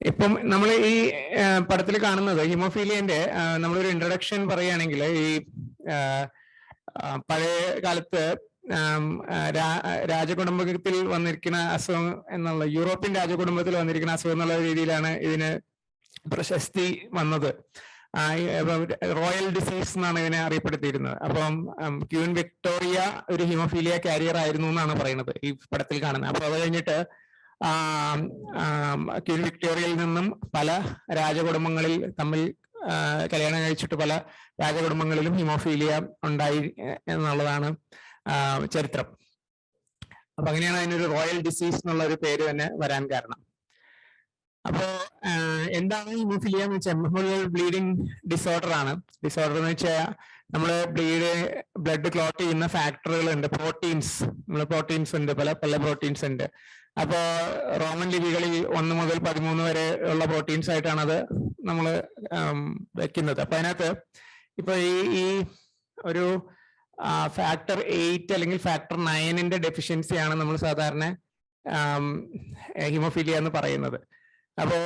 ഇപ്പം നമ്മൾ ഈ പടത്തിൽ കാണുന്നത് ഹിമോഫീലിയന്റെ നമ്മളൊരു ഇൻട്രഡക്ഷൻ പറയുകയാണെങ്കിൽ ഈ പഴയ കാലത്ത് രാജകുടുംബത്തിൽ വന്നിരിക്കുന്ന അസുഖം എന്നുള്ള യൂറോപ്യൻ രാജകുടുംബത്തിൽ വന്നിരിക്കുന്ന അസുഖം എന്നുള്ള രീതിയിലാണ് ഇതിന് പ്രശസ്തി വന്നത്. റോയൽ ഡിസീസ് എന്നാണ് ഇതിനെ അറിയപ്പെടുത്തിയിരുന്നത്. അപ്പം ക്യൂൻ വിക്ടോറിയ ഒരു ഹിമോഫീലിയ കാരിയർ ആയിരുന്നു എന്നാണ് പറയുന്നത് ഈ പടത്തിൽ കാണുന്നത്. അപ്പൊ അത് കഴിഞ്ഞിട്ട് ക്യൂൻ വിക്ടോറിയയിൽ നിന്നും പല രാജകുടുംബങ്ങളിൽ തമ്മിൽ കല്യാണം കഴിച്ചിട്ട് പല രാജകുടുംബങ്ങളിലും ഹിമോഫീലിയ ഉണ്ടായി എന്നുള്ളതാണ് ചരിത്രം. അപ്പൊ അങ്ങനെയാണ് അതിനൊരു റോയൽ ഡിസീസ് എന്നുള്ള ഒരു പേര് തന്നെ വരാൻ കാരണം. അപ്പോ എന്താണ് ഹിമോഫീലിയ എന്ന് വെച്ചാൽ ഹെമോഫിലിയൽ ബ്ലീഡിങ് ഡിസോർഡർ ആണ്. ഡിസോർഡർ എന്ന് വെച്ചാൽ നമ്മള് ബ്ലഡ് ക്ലോട്ട് ചെയ്യുന്ന ഫാക്ടറുകൾ ഉണ്ട്, പ്രോട്ടീൻസ് ഉണ്ട്, പല പ്രോട്ടീൻസ് ഉണ്ട്. അപ്പോ റോമൻ ലിപികളിൽ 1 മുതൽ 13 വരെ ഉള്ള പ്രോട്ടീൻസ് ആയിട്ടാണ് അത് നമ്മൾ വെക്കുന്നത്. അപ്പൊ അതിനകത്ത് ഇപ്പൊ ഈ ഒരു ഫാക്ടർ 8 അല്ലെങ്കിൽ ഫാക്ടർ 9ന്റെ ഡെഫിഷ്യൻസിയാണ് നമ്മൾ സാധാരണ ഹിമോഫീലിയ എന്ന് പറയുന്നത്. അപ്പോ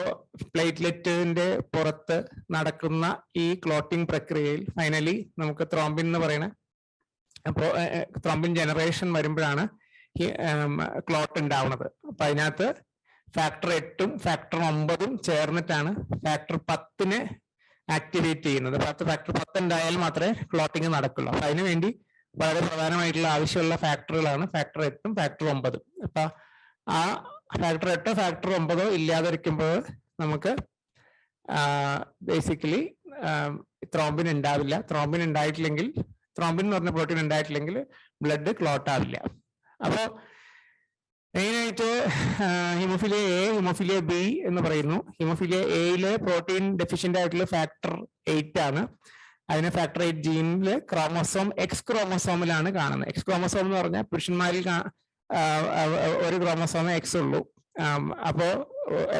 പ്ലേറ്റ്ലെറ്റിന്റെ പുറത്ത് നടക്കുന്ന ഈ ക്ലോട്ടിംഗ് പ്രക്രിയയിൽ ഫൈനലി നമുക്ക് ത്രോംബിൻ എന്ന് പറയുന്ന ത്രോംബിൻ ജനറേഷൻ വരുമ്പോഴാണ് ക്ലോട്ട് ഉണ്ടാവുന്നത്. അപ്പൊ അതിനകത്ത് ഫാക്ടർ 8ഉം ഫാക്ടർ 9ഉം ചേർന്നിട്ടാണ് ഫാക്ടർ 10നെ ആക്ടിവേറ്റ് ചെയ്യുന്നത്. ഫാക്ടർ 10 ഉണ്ടായാൽ മാത്രമേ ക്ലോട്ടിങ് നടക്കുള്ളൂ. അപ്പൊ അതിനു വേണ്ടി വളരെ പ്രധാനമായിട്ടുള്ള ആവശ്യമുള്ള ഫാക്ടറുകളാണ് ഫാക്ടർ 8ഉം ഫാക്ടർ 9ഉം. അപ്പൊ ആ ഫാക്ടർ 8 ഫാക്ടർ 9 ഇല്ലാതിരിക്കുമ്പോൾ നമുക്ക് ബേസിക്കലി ത്രോംബിൻ ഉണ്ടാവില്ല. ത്രോംബിൻ എന്ന് പറഞ്ഞ പ്രോട്ടീൻ ഉണ്ടായിട്ടില്ലെങ്കിൽ ബ്ലഡ് ക്ലോട്ട് ആവില്ല. അപ്പോ മെയിനായിട്ട് ഹിമോഫീലിയ എ, ഹിമോഫീലിയ ബി എന്ന് പറയുന്നു. ഹിമോഫീലിയ എയില് പ്രോട്ടീൻ ഡെഫിഷ്യന്റ് ആയിട്ടുള്ള ഫാക്ടർ 8 ആണ്. അതിന് ഫാക്ടർ 8 ജീനില് ക്രോമോസോം എക്സ് ക്രോമോസോമിലാണ് കാണുന്നത്. എക്സ് ക്രോമോസോം എന്ന് പറഞ്ഞാൽ പുരുഷന്മാരിൽ ഒരു ക്രോമോസോമേ എക്സ് ഉള്ളൂ. അപ്പോ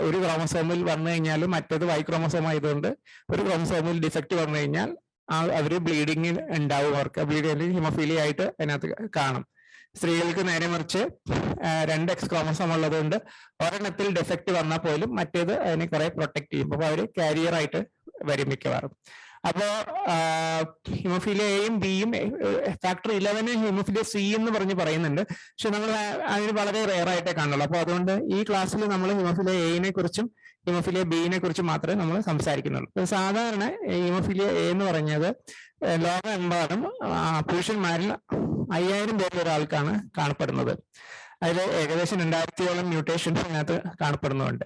ഒരു ക്രോമോസോമിൽ വന്നു കഴിഞ്ഞാൽ മറ്റേത് വൈ ക്രോമോസോം ആയതുകൊണ്ട് ഒരു ക്രോമോസോമിൽ ഡിഫക്റ്റ് വന്നു കഴിഞ്ഞാൽ അവര് ബ്ലീഡിങ് ഉണ്ടാവും. അവർക്ക് ബ്ലീഡിങ് ഹിമോഫീലിയ ആയിട്ട് അതിനകത്ത് കാണും. സ്ത്രീകൾക്ക് നേരെ മറിച്ച് 2 എക്സ് ക്രോമോസോം ഉള്ളതുകൊണ്ട് ഒരെണ്ണത്തിൽ ഡിഫക്റ്റ് വന്നാൽ പോലും മറ്റേത് അതിനെ കുറെ പ്രൊട്ടക്ട് ചെയ്യും. അപ്പൊ അവര് കാരിയർ ആയിട്ട് വരും മിക്കവാറും. അപ്പോ ഹിമോഫീലിയ എയും ബിയും ഫാക്ടർ 11 ഹിമോഫീലിയ സി എന്ന് പറയുന്നുണ്ട്. പക്ഷെ നമ്മൾ അതിന് വളരെ റെയർ ആയിട്ടേ കാണുള്ളൂ. അപ്പൊ അതുകൊണ്ട് ഈ ക്ലാസ്സിൽ നമ്മൾ ഹിമോഫീലിയ എനെ കുറിച്ചും ഹിമോഫീലിയ ബിനെ കുറിച്ചും മാത്രമേ നമ്മൾ സംസാരിക്കുന്നുള്ളൂ. സാധാരണ ഹിമോഫീലിയ എ എന്ന് പറഞ്ഞത് ലോകമെമ്പാടും പുരുഷന്മാരിൽ 5000 പേരിൽ ഒരാൾക്കാണ് കാണപ്പെടുന്നത്. അതിൽ ഏകദേശം 2000-ഓളം മ്യൂട്ടേഷൻസ് അതിനകത്ത് കാണപ്പെടുന്നുണ്ട്.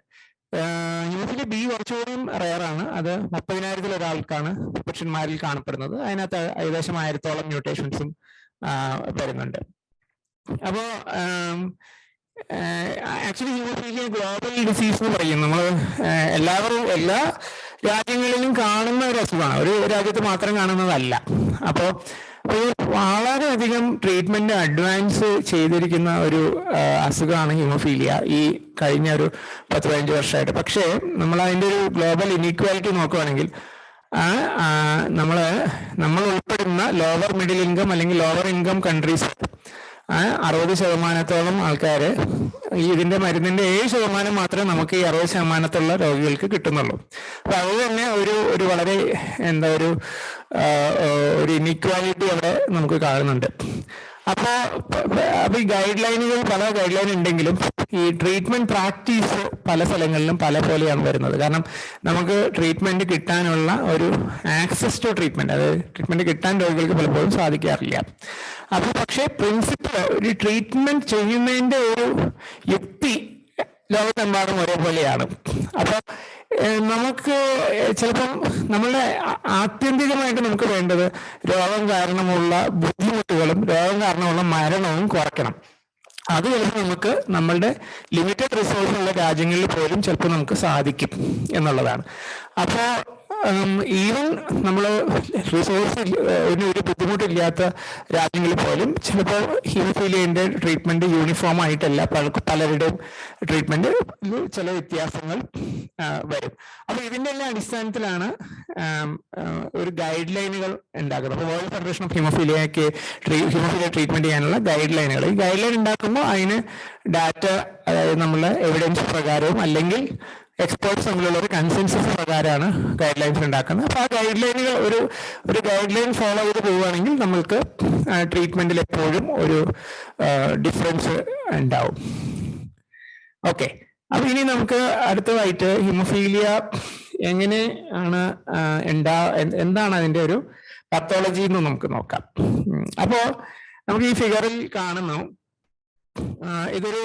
ഹിമോഫീലിയ ബി കുറച്ചുകൂടി റെയർ ആണ്. അത് 30,000-ൽ ഒരാൾക്കാണ് പുരുഷന്മാരിൽ കാണപ്പെടുന്നത്. അതിനകത്ത് ഏകദേശം 1000-ഓളം മ്യൂട്ടേഷൻസും വരുന്നുണ്ട്. അപ്പോ ആക്ച്വലി ഹിമോഫീലിയ ഗ്ലോബൽ ഡിസീസ് എന്ന് പറയും. നമ്മൾ എല്ലാ രാജ്യങ്ങളിലും കാണുന്ന ഒരു അസുഖമാണ്, ഒരു രാജ്യത്ത് മാത്രം കാണുന്നതല്ല. അപ്പോൾ വളരെയധികം ട്രീറ്റ്മെന്റ് അഡ്വാൻസ് ചെയ്തിരിക്കുന്ന ഒരു അസുഖമാണ് ഹിമോഫീലിയ ഈ കഴിഞ്ഞ ഒരു 10-15 വർഷമായിട്ട്. പക്ഷേ നമ്മൾ അതിൻ്റെ ഒരു ഗ്ലോബൽ ഇനീക്വാലിറ്റി നോക്കുകയാണെങ്കിൽ നമ്മൾ ഉൾപ്പെടുന്ന ലോവർ മിഡിൽ ഇൻകം അല്ലെങ്കിൽ ലോവർ ഇൻകം കൺട്രീസ് 60% ആൾക്കാര് ഇതിന്റെ മരുന്നിന്റെ 7% മാത്രമേ നമുക്ക് ഈ 60% രോഗികൾക്ക് കിട്ടുന്നുള്ളൂ. അപ്പൊ അത് തന്നെ ഒരു വളരെ ഒരു ഇനീക്വാലിറ്റി അവിടെ നമുക്ക് കാണുന്നുണ്ട്. അപ്പൊ ഈ പല ഗൈഡ് ലൈൻ ഉണ്ടെങ്കിലും ഈ ട്രീറ്റ്മെന്റ് പ്രാക്ടീസ് പല സ്ഥലങ്ങളിലും പല പോലെയാണ് വരുന്നത്. കാരണം നമുക്ക് ട്രീറ്റ്മെന്റ് കിട്ടാനുള്ള ഒരു ആക്സസ് ടു ട്രീറ്റ്മെന്റ്, അതായത് ട്രീറ്റ്മെന്റ് കിട്ടാൻ രോഗികൾക്ക് പലപ്പോഴും സാധിക്കാറില്ല. അപ്പൊ പക്ഷേ പ്രിൻസിപ്പിൾ ഒരു ട്രീറ്റ്മെന്റ് ചെയ്യുന്നതിന്റെ ഒരു യുക്തി ലോകത്തെമ്പാടും ഒരേപോലെയാണ്. അപ്പൊ നമുക്ക് ചിലപ്പം നമ്മളുടെ ആത്യന്തികമായിട്ട് നമുക്ക് വേണ്ടത് രോഗം കാരണമുള്ള ബുദ്ധിമുട്ടുകളും രോഗം കാരണമുള്ള മരണവും കുറയ്ക്കണം. അത് ചിലപ്പോൾ നമുക്ക് നമ്മളുടെ ലിമിറ്റഡ് റിസോഴ്സുള്ള രാജ്യങ്ങളിൽ പോലും ചിലപ്പോൾ നമുക്ക് സാധിക്കും എന്നുള്ളതാണ്. അപ്പോൾ ഈവൻ നമ്മൾ റിസോഴ്സ് ഒരു ബുദ്ധിമുട്ടില്ലാത്ത രാജ്യങ്ങളിൽ പോലും ചിലപ്പോൾ ഹിമോഫീലിയന്റെ ട്രീറ്റ്മെന്റ് യൂണിഫോം ആയിട്ടല്ല, പലരുടെയും ട്രീറ്റ്മെന്റ് ചില വ്യത്യാസങ്ങൾ വരും. അപ്പൊ ഇതിന്റെ എല്ലാം അടിസ്ഥാനത്തിലാണ് ഒരു ഗൈഡ് ലൈനുകൾ ഉണ്ടാക്കുന്നത്. അപ്പോൾ world federation of haemophilia treatment ചെയ്യാനുള്ള ഗൈഡ് ലൈനുകൾ, ഈ ഗൈഡ് ലൈൻ ഉണ്ടാക്കുമ്പോൾ അതിന് ഡാറ്റ, അതായത് നമ്മളെ എവിഡൻസ് പ്രകാരവും അല്ലെങ്കിൽ എക്സ്പേർട്സ് തമ്മിലുള്ള ഒരു കൺസെൻസസ് പ്രകാരമാണ് ഗൈഡ് ലൈൻസ് ഉണ്ടാക്കുന്നത്. അപ്പോൾ ആ ഗൈഡ് ലൈനുകൾ ഒരു ഗൈഡ് ലൈൻ ഫോളോ ചെയ്ത് പോവുകയാണെങ്കിൽ നമ്മൾക്ക് ട്രീറ്റ്മെന്റിൽ എപ്പോഴും ഒരു ഡിഫറൻസ് ഉണ്ടാവും. ഓക്കെ, അപ്പൊ ഇനി നമുക്ക് അടുത്തതായിട്ട് ഹിമോഫീലിയ എങ്ങനെ ആണ് എന്താണ് അതിന്റെ ഒരു പത്തോളജി എന്ന് നമുക്ക് നോക്കാം. അപ്പോ നമുക്ക് ഈ ഫിഗറിൽ കാണുന്നു, ഇതൊരു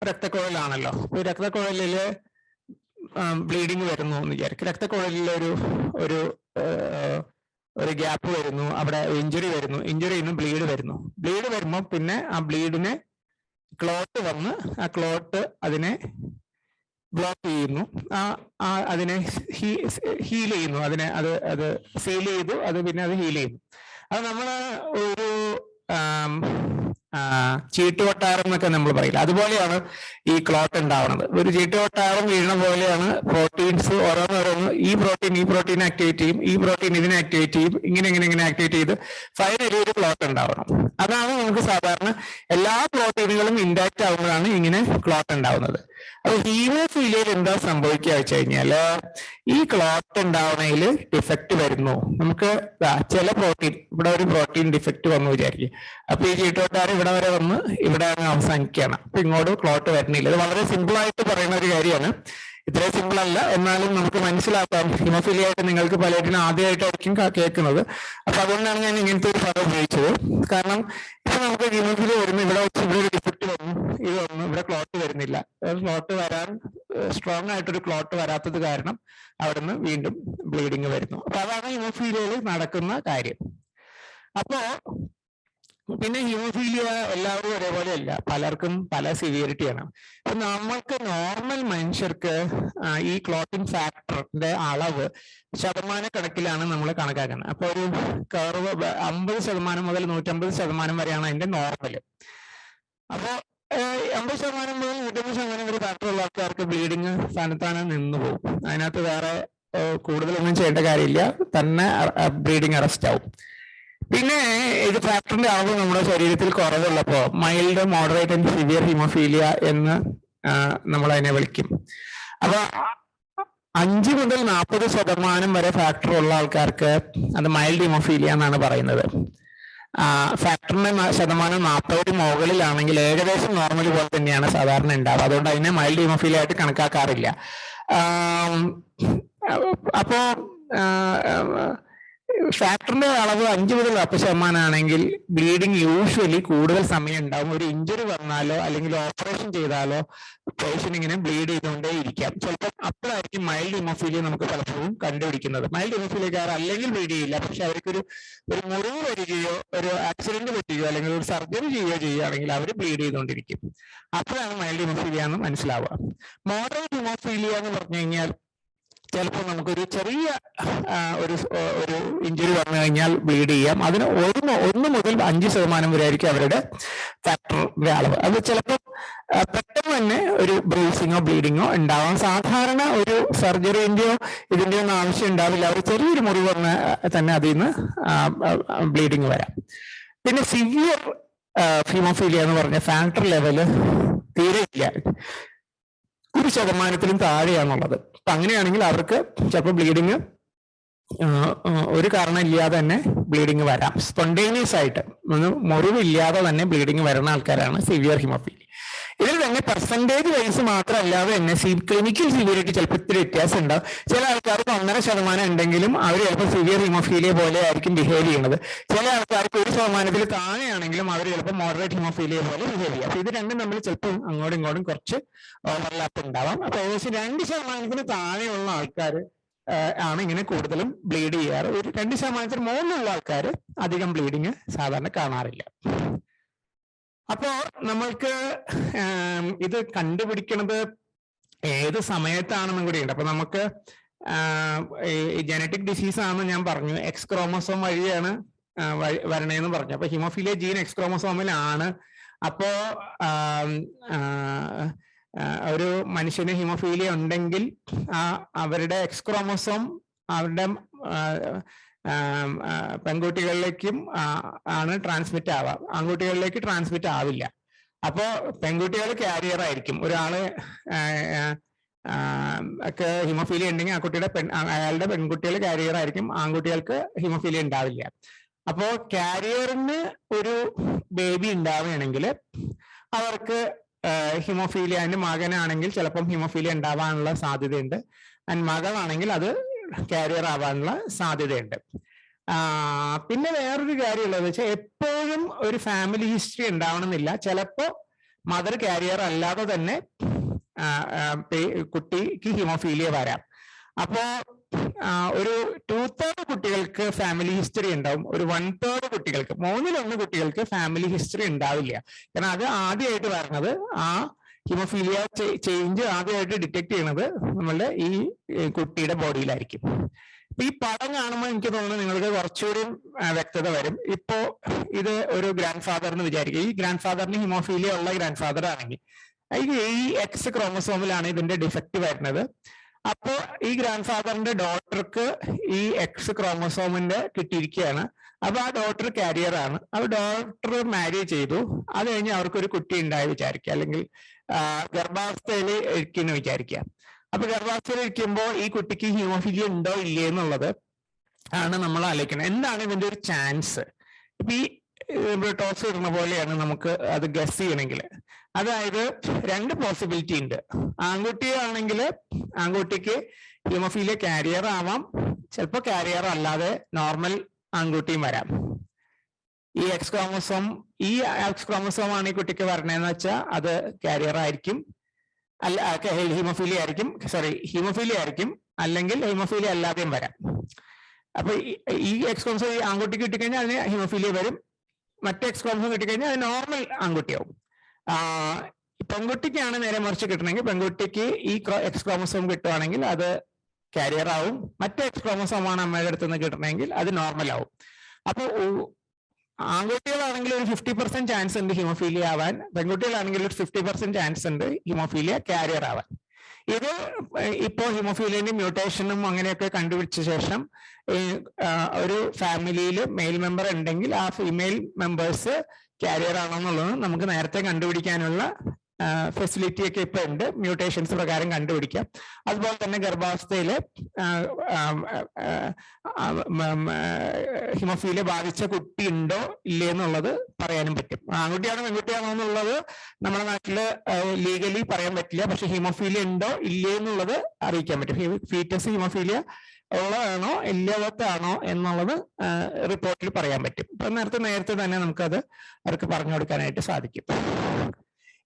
രക്തക്കുഴലാണല്ലോ. ഈ രക്തക്കുഴലില് ബ്ലീഡിങ് വരുന്നു എന്ന് വിചാരിക്കും. രക്തക്കുഴലിൽ ഒരു ഗ്യാപ്പ് വരുന്നു, അവിടെ ഇഞ്ചുറി വരുന്നു, ഇഞ്ചുറി നിന്ന് ബ്ലീഡ് വരുമ്പോൾ പിന്നെ ആ ബ്ലീഡിനെ ക്ലോട്ട് വന്ന് ആ ക്ലോട്ട് അതിനെ ബ്ലോക്ക് ചെയ്യുന്നു, അതിനെ ഹീൽ ചെയ്യുന്നു, അത് സീൽ ചെയ്തു, പിന്നെ അത് ഹീൽ ചെയ്യുന്നു. അത് നമ്മള് ഒരു ചീട്ടുകൊട്ടാരം എന്നൊക്കെ നമ്മൾ പറയില്ല, അതുപോലെയാണ് ഈ ക്ലോട്ട് ഉണ്ടാവുന്നത്. ഒരു ചീട്ടുകൊട്ടാരം വീഴുന്ന പോലെയാണ് പ്രോട്ടീൻസ് ഓരോന്നോരോന്ന് ഈ പ്രോട്ടീൻ ആക്ടിവേറ്റ് ചെയ്യും, ഈ പ്രോട്ടീൻ ഇതിനെ ആക്ടിവേറ്റ് ചെയ്യും, ഇങ്ങനെ ആക്ടിവേറ്റ് ചെയ്ത് ഫൈനലി ഒരു ക്ലോട്ട് ഉണ്ടാവണം. അതാണ് നമുക്ക് സാധാരണ എല്ലാ പ്രോട്ടീനുകളും ഇൻടാക്ട് ആവുമ്പോഴാണ് ഇങ്ങനെ ക്ലോട്ട് ഉണ്ടാവുന്നത്. അപ്പൊ ഹീമോഫീലിയയിൽ എന്താ സംഭവിക്കുക വെച്ച് കഴിഞ്ഞാല് ഈ ക്ലോട്ട് ഉണ്ടാവുന്നതിൽ ഡിഫക്റ്റ് വരുന്നു. നമുക്ക് ചില പ്രോട്ടീൻ, ഇവിടെ ഒരു പ്രോട്ടീൻ ഡിഫക്റ്റ് വന്നു വിചാരിക്കും. അപ്പൊ ഈ ചീട്ടുകൊട്ടാരം ഇവിടെ വരെ വന്ന് ഇവിടെ അവസാനിക്കുകയാണ്. അപ്പൊ ഇങ്ങോട്ട് ക്ലോട്ട് വരുന്നില്ല. ഇത് വളരെ സിമ്പിൾ ആയിട്ട് പറയുന്ന ഒരു കാര്യമാണ്. ഇത്രയും സിമ്പിൾ അല്ല, എന്നാലും നമുക്ക് മനസ്സിലാക്കാം. ഹിമോഫീലിയ ആയിട്ട് നിങ്ങൾക്ക് പലരും ആദ്യമായിട്ടായിരിക്കും കേൾക്കുന്നത്. അപ്പൊ അതുകൊണ്ടാണ് ഞാൻ ഇങ്ങനത്തെ ഒരു പദം ഉപയോഗിച്ചത്. കാരണം ഇപ്പൊ നമുക്ക് ഹിമോഫീലിയ വരുന്നു, ഇവിടെ ഒരു ഡിഫക്റ്റ് വന്നു, ഇത് വന്നു, ഇവിടെ ക്ലോട്ട് വരുന്നില്ല. ക്ലോട്ട് വരാൻ സ്ട്രോങ് ആയിട്ടൊരു ക്ലോട്ട് വരാത്തത് കാരണം അവിടുന്ന് വീണ്ടും ബ്ലീഡിങ് വരുന്നു. അപ്പൊ അതാണ് ഹിമോഫീലിയയിൽ നടക്കുന്ന കാര്യം. അപ്പോ പിന്നെ ഹിമോഫീലിയ എല്ലാവരും ഒരേപോലെ അല്ല, പലർക്കും പല സിവിയറിറ്റിയാണ്. അപ്പൊ നമ്മൾക്ക് നോർമൽ മനുഷ്യർക്ക് ഈ ക്ലോട്ടിംഗ് ഫാക്ടറിന്റെ അളവ് ശതമാനക്കണക്കിലാണ് നമ്മൾ കണക്കാക്കുന്നത്. അപ്പൊ ഒരു കർവ് 50% മുതൽ 150% വരെയാണ് അതിന്റെ നോർമൽ. അപ്പോ 50% മുതൽ 150% വരെ ഫാക്ടർ ഉള്ള ആൾക്കാർക്ക് ബ്ലീഡിങ് സ്ഥാനത്താണ് നിന്ന് പോകും. അതിനകത്ത് വേറെ കൂടുതലൊന്നും ചെയ്യേണ്ട കാര്യമില്ല, തന്നെ ബ്ലീഡിങ് അറസ്റ്റ് ആവും. പിന്നെ ഇത് ഫാക്ടറിന്റെ അളവ് നമ്മുടെ ശരീരത്തിൽ കുറവുള്ളപ്പോ mild, moderate and severe haemophilia എന്ന് നമ്മൾ അതിനെ വിളിക്കും. അപ്പൊ 5 മുതൽ 40% വരെ ഫാക്ടർ ഉള്ള ആൾക്കാർക്ക് അത് മൈൽഡ് ഹിമോഫീലിയ എന്നാണ് പറയുന്നത്. ഫാക്ടറിന്റെ ശതമാനം 40 മുകളിലാണെങ്കിൽ ഏകദേശം നോർമൽ പോലെ തന്നെയാണ് സാധാരണ ഉണ്ടാവുക. അതുകൊണ്ട് അതിനെ മൈൽഡ് ഹിമോഫീലിയ ആയിട്ട് കണക്കാക്കാറില്ല. അപ്പോ ഫാക്ടറിന്റെ അളവ് 5 മുതൽ 40% ആണെങ്കിൽ ബ്ലീഡിങ് യൂഷ്വലി കൂടുതൽ സമയം ഉണ്ടാവും. ഒരു ഇഞ്ചുറി വന്നാലോ അല്ലെങ്കിൽ ഓപ്പറേഷൻ ചെയ്താലോ പേഷ്യന്റ് ഇങ്ങനെ ബ്ലീഡ് ചെയ്തുകൊണ്ടേ ഇരിക്കാം. ചിലപ്പോൾ അപ്പോഴായിരിക്കും മൈൽഡ് ഹിമോഫീലിയ നമുക്ക് പലപ്പോഴും കണ്ടുപിടിക്കുന്നത്. മൈൽഡ് ഹിമോഫീലിയക്കാർ അല്ലെങ്കിൽ ബ്ലീഡ് ചെയ്യില്ല, പക്ഷെ അവർക്കൊരു മുറിവ് വരികയോ ഒരു ആക്സിഡന്റ് പറ്റുകയോ അല്ലെങ്കിൽ ഒരു സർജറി ചെയ്യുകയാണെങ്കിൽ അവർ ബ്ലീഡ് ചെയ്തുകൊണ്ടിരിക്കും. അപ്പോഴാണ് മൈൽഡ് ഹിമോഫീലിയ എന്ന് മനസ്സിലാവുക. മോഡറേറ്റ് ഹിമോഫീലിയ എന്ന് പറഞ്ഞു കഴിഞ്ഞാൽ ചിലപ്പോൾ നമുക്കൊരു ചെറിയ ഒരു ഇഞ്ചുറി വന്നു കഴിഞ്ഞാൽ ബ്ലീഡ് ചെയ്യാം. അതിന് 1 മുതൽ 5% വരെ ആയിരിക്കും അവരുടെ ഫാക്ടറിന്റെ അളവ്. അത് ചിലപ്പോൾ പെട്ടെന്ന് തന്നെ ഒരു ബ്രൂസിങ്ങോ ബ്ലീഡിങ്ങോ ഉണ്ടാവാം. സാധാരണ ഒരു സർജറിന്റെയോ ഇതിന്റെയോ ഒന്നും ആവശ്യം ഉണ്ടാവില്ല. അവർ ചെറിയൊരു മുറിവ് വന്ന് തന്നെ അതിൽ നിന്ന് ബ്ലീഡിങ് വരാം. പിന്നെ സിവിയർ ഹിമോഫീലിയ എന്ന് പറഞ്ഞ ഫാക്ടർ ലെവല് തീരെ ഇല്ല, 1% താഴെയാണുള്ളത്. അപ്പൊ അങ്ങനെയാണെങ്കിൽ അവർക്ക് ചിലപ്പോൾ ബ്ലീഡിങ് ഒരു കാരണം ഇല്ലാതെ തന്നെ ബ്ലീഡിങ് വരാം. സ്പോണ്ടേനിയസ് ആയിട്ട് മുറിവില്ലാതെ തന്നെ ബ്ലീഡിങ് വരുന്ന ആൾക്കാരാണ് സിവിയർ ഹിമോഫീലിയ. ഇതിൽ തന്നെ പെർസെൻറ്റേജ് വൈസ് മാത്രമല്ലാതെ തന്നെ ക്ലിനിക്കൽ സിവിയറിറ്റി ചിലപ്പോൾ ഇത്തിരി വ്യത്യാസം ഉണ്ടാവും. ചില ആൾക്കാർക്ക് 1.5% ഉണ്ടെങ്കിലും അവർ ചിലപ്പോൾ സിവിയർ ഹിമോഫീലിയ പോലെ ആയിരിക്കും ബിഹേവ് ചെയ്യുന്നത്. ചില ആൾക്കാർക്ക് 1% താഴെയാണെങ്കിലും അവർ ചിലപ്പോൾ മോഡറേറ്റ് ഹിമോഫീലിയ പോലെ ബിഹേവ് ചെയ്യും. അപ്പൊ ഇത് രണ്ടും തമ്മിൽ ചിലപ്പോൾ അങ്ങോട്ടും ഇങ്ങോട്ടും കുറച്ച് ഓവർലാപ്പ് ഉണ്ടാവാം. അപ്പൊ ഏകദേശം 2% താഴെയുള്ള ആൾക്കാർ ആണ് ഇങ്ങനെ കൂടുതലും ബ്ലീഡ് ചെയ്യാറ്. ഒരു 2% മുകളിലുള്ള ആൾക്കാർ അധികം ബ്ലീഡിങ് സാധാരണ കാണാറില്ല. അപ്പോ നമ്മൾക്ക് ഇത് കണ്ടുപിടിക്കുന്നത് ഏത് സമയത്താണെന്നും കൂടിയുണ്ട്. അപ്പൊ നമുക്ക് ജനറ്റിക് ഡിസീസ് ആണെന്ന് ഞാൻ പറഞ്ഞു, എക്സ് ക്രോമസോം വഴിയാണ് വരണേന്ന് പറഞ്ഞു. അപ്പൊ ഹിമോഫീലിയ ജീൻ എക്സ് ക്രോമസോമിലാണ്. അപ്പോ ഒരു മനുഷ്യന് ഹിമോഫീലിയ ഉണ്ടെങ്കിൽ അവരുടെ എക്സ് ക്രോമസോം അവരുടെ പെൺകുട്ടികളിലേക്കും ആണ് ട്രാൻസ്മിറ്റ് ആവാം, ആൺകുട്ടികളിലേക്ക് ട്രാൻസ്മിറ്റ് ആവില്ല. അപ്പോ പെൺകുട്ടികൾ ക്യാരിയർ ആയിരിക്കും. ഒരാള് ഒക്കെ ഹിമോഫീലിയ ഉണ്ടെങ്കിൽ ആ കുട്ടിയുടെ അയാളുടെ പെൺകുട്ടികൾ കാരിയർ ആയിരിക്കും, ആൺകുട്ടികൾക്ക് ഹിമോഫീലിയ ഉണ്ടാവില്ല. അപ്പോ കാരിയറിന് ഒരു ബേബി ഉണ്ടാവുകയാണെങ്കിൽ അവർക്ക് ഹിമോഫീലിയ, അതിന്റെ മകനാണെങ്കിൽ ചിലപ്പം ഹിമോഫീലിയ ഉണ്ടാവാനുള്ള സാധ്യതയുണ്ട്, ആൻഡ് മകളാണെങ്കിൽ അത് കാരിയർ ആവാനുള്ള സാധ്യതയുണ്ട്. പിന്നെ വേറൊരു കാര്യമുള്ളത് വെച്ചാൽ എപ്പോഴും ഒരു ഫാമിലി ഹിസ്റ്ററി ഉണ്ടാവണമെന്നില്ല. ചിലപ്പോ മദർ കാരിയർ അല്ലാതെ തന്നെ കുട്ടിക്ക് ഹിമോഫീലിയ വരാം. അപ്പോ ഒരു 2/3 കുട്ടികൾക്ക് ഫാമിലി ഹിസ്റ്ററി ഉണ്ടാവും, ഒരു 1/3 കുട്ടികൾക്ക്, 1/3 കുട്ടികൾക്ക് ഫാമിലി ഹിസ്റ്ററി ഉണ്ടാവില്ല. കാരണം അത് ആദ്യമായിട്ട് വരുന്നത്, ആ ഹിമോഫീലിയ ചേഞ്ച് ആദ്യമായിട്ട് ഡിറ്റക്ട് ചെയ്യുന്നത് നമ്മളുടെ ഈ കുട്ടിയുടെ ബോഡിയിലായിരിക്കും. ഈ പടം കാണുമ്പോൾ എനിക്ക് തോന്നുന്നു നിങ്ങൾക്ക് കുറച്ചുകൂടി വ്യക്തത വരും. ഇപ്പോ ഇത് ഒരു ഗ്രാൻഡ് ഫാദർ എന്ന് വിചാരിക്കുക. ഈ ഗ്രാൻഡ് ഫാദറിന് ഹിമോഫീലിയ ഉള്ള ഗ്രാൻഡ് ഫാദർ ആണെങ്കിൽ ഈ X ക്രോമസോമിലാണ് ഇതിന്റെ ഡിഫക്റ്റ് വരുന്നത്. അപ്പോ ഈ ഗ്രാൻഡ് ഫാദറിന്റെ ഡോട്ടർക്ക് ഈ X ക്രോമസോമിന്റെ കിട്ടിയിരിക്കുകയാണ്. അപ്പൊ ആ ഡോട്ടർ കാരിയർ ആണ്. അപ്പൊ ഡോട്ടർ മാരി ചെയ്തു, അത് കഴിഞ്ഞ് അവർക്കൊരു കുട്ടി ഉണ്ടായി വിചാരിക്കുക, അല്ലെങ്കിൽ ഗർഭാവസ്ഥയിൽ ഇരിക്കുന്നു വിചാരിക്കുക. അപ്പൊ ഗർഭാവസ്ഥയിൽ ഇരിക്കുമ്പോൾ ഈ കുട്ടിക്ക് ഹിമോഫീലിയ ഉണ്ടോ ഇല്ലേ എന്നുള്ളത് ആണ് നമ്മൾ ആലോചിക്കുന്നത്. എന്താണ് ഇതിന്റെ ഒരു ചാൻസ്? ഇപ്പൊ ഈ ടോസ് ഇടുന്ന പോലെയാണ് നമുക്ക് അത് ഗസ് ചെയ്യണമെങ്കിൽ. അതായത് 2 പോസിബിലിറ്റി ഉണ്ട്. ആൺകുട്ടിയാണെങ്കിൽ ആൺകുട്ടിക്ക് ഹിമോഫീലിയ കാരിയർ ആവാം, ചിലപ്പോൾ കാരിയർ അല്ലാതെ നോർമൽ ആൺകുട്ടിയും വരാം. ഈ X ക്രോമസോം ആണ് ഈ കുട്ടിക്ക് വരണേന്ന് വെച്ചാൽ അത് കാരിയർ ആയിരിക്കും, അല്ല ഹിമോഫീലിയ ആയിരിക്കും, ഹിമോഫീലിയ ആയിരിക്കും, അല്ലെങ്കിൽ ഹിമോഫീലിയ അല്ലാതെയും വരാം. അപ്പൊ ഈ X ക്രോമസോം ഈ ആൺകുട്ടിക്ക് കിട്ടിക്കഴിഞ്ഞാൽ അതിന് ഹിമോഫീലിയ വരും, മറ്റേ X ക്രോമസോം കിട്ടിക്കഴിഞ്ഞാൽ അത് നോർമൽ ആൺകുട്ടിയാവും. പെൺകുട്ടിക്കാണ് നേരെ മറിച്ച് കിട്ടണമെങ്കിൽ, പെൺകുട്ടിക്ക് ഈ X ക്രോമസോം കിട്ടുവാണെങ്കിൽ അത് കാരിയർ ആവും, മറ്റേ X ക്രോമസോം ആണ് അമ്മയുടെ അടുത്ത് നിന്ന് കിട്ടണമെങ്കിൽ അത് നോർമൽ ആവും. അപ്പൊ ആൺകുട്ടികളാണെങ്കിൽ ഒരു 50% ചാൻസ് ഉണ്ട് ഹിമോഫീലിയ ആവാൻ, പെൺകുട്ടികളാണെങ്കിൽ ഒരു 50% ചാൻസ് ഉണ്ട് ഹിമോഫീലിയ കാരിയർ ആവാൻ. ഇത് ഇപ്പോ ഹിമോഫീലിയന്റെ മ്യൂട്ടേഷനും അങ്ങനെയൊക്കെ കണ്ടുപിടിച്ച ശേഷം ഒരു ഫാമിലിയിൽ മെയിൽ മെമ്പർ ഉണ്ടെങ്കിൽ ആ ഫീമെയിൽ മെമ്പേഴ്സ് കാരിയർ ആണോ എന്നുള്ളത് നമുക്ക് നേരത്തെ കണ്ടുപിടിക്കാനുള്ള ഫെസിലിറ്റി ഒക്കെ ഇപ്പൊ ഉണ്ട്, മ്യൂട്ടേഷൻസ് പ്രകാരം കണ്ടുപിടിക്കാം. അതുപോലെ തന്നെ ഗർഭാവസ്ഥയില് ഹിമോഫീലിയ ബാധിച്ച കുട്ടി ഉണ്ടോ ഇല്ലേ എന്നുള്ളത് പറയാനും പറ്റും. ആൺകുട്ടിയാണോ പെൺകുട്ടിയാണോ എന്നുള്ളത് നമ്മുടെ നാട്ടില് ലീഗലി പറയാൻ പറ്റില്ല, പക്ഷെ ഹിമോഫീലിയ ഉണ്ടോ ഇല്ലേ എന്നുള്ളത് അറിയിക്കാൻ പറ്റും. ഫീറ്റസ് ഹിമോഫീലിയ ഉള്ളതാണോ ഇല്ലാത്താണോ എന്നുള്ളത് റിപ്പോർട്ടിൽ പറയാൻ പറ്റും. ഇപ്പൊ നേരത്തെ തന്നെ നമുക്കത് അവർക്ക് പറഞ്ഞു കൊടുക്കാനായിട്ട് സാധിക്കും.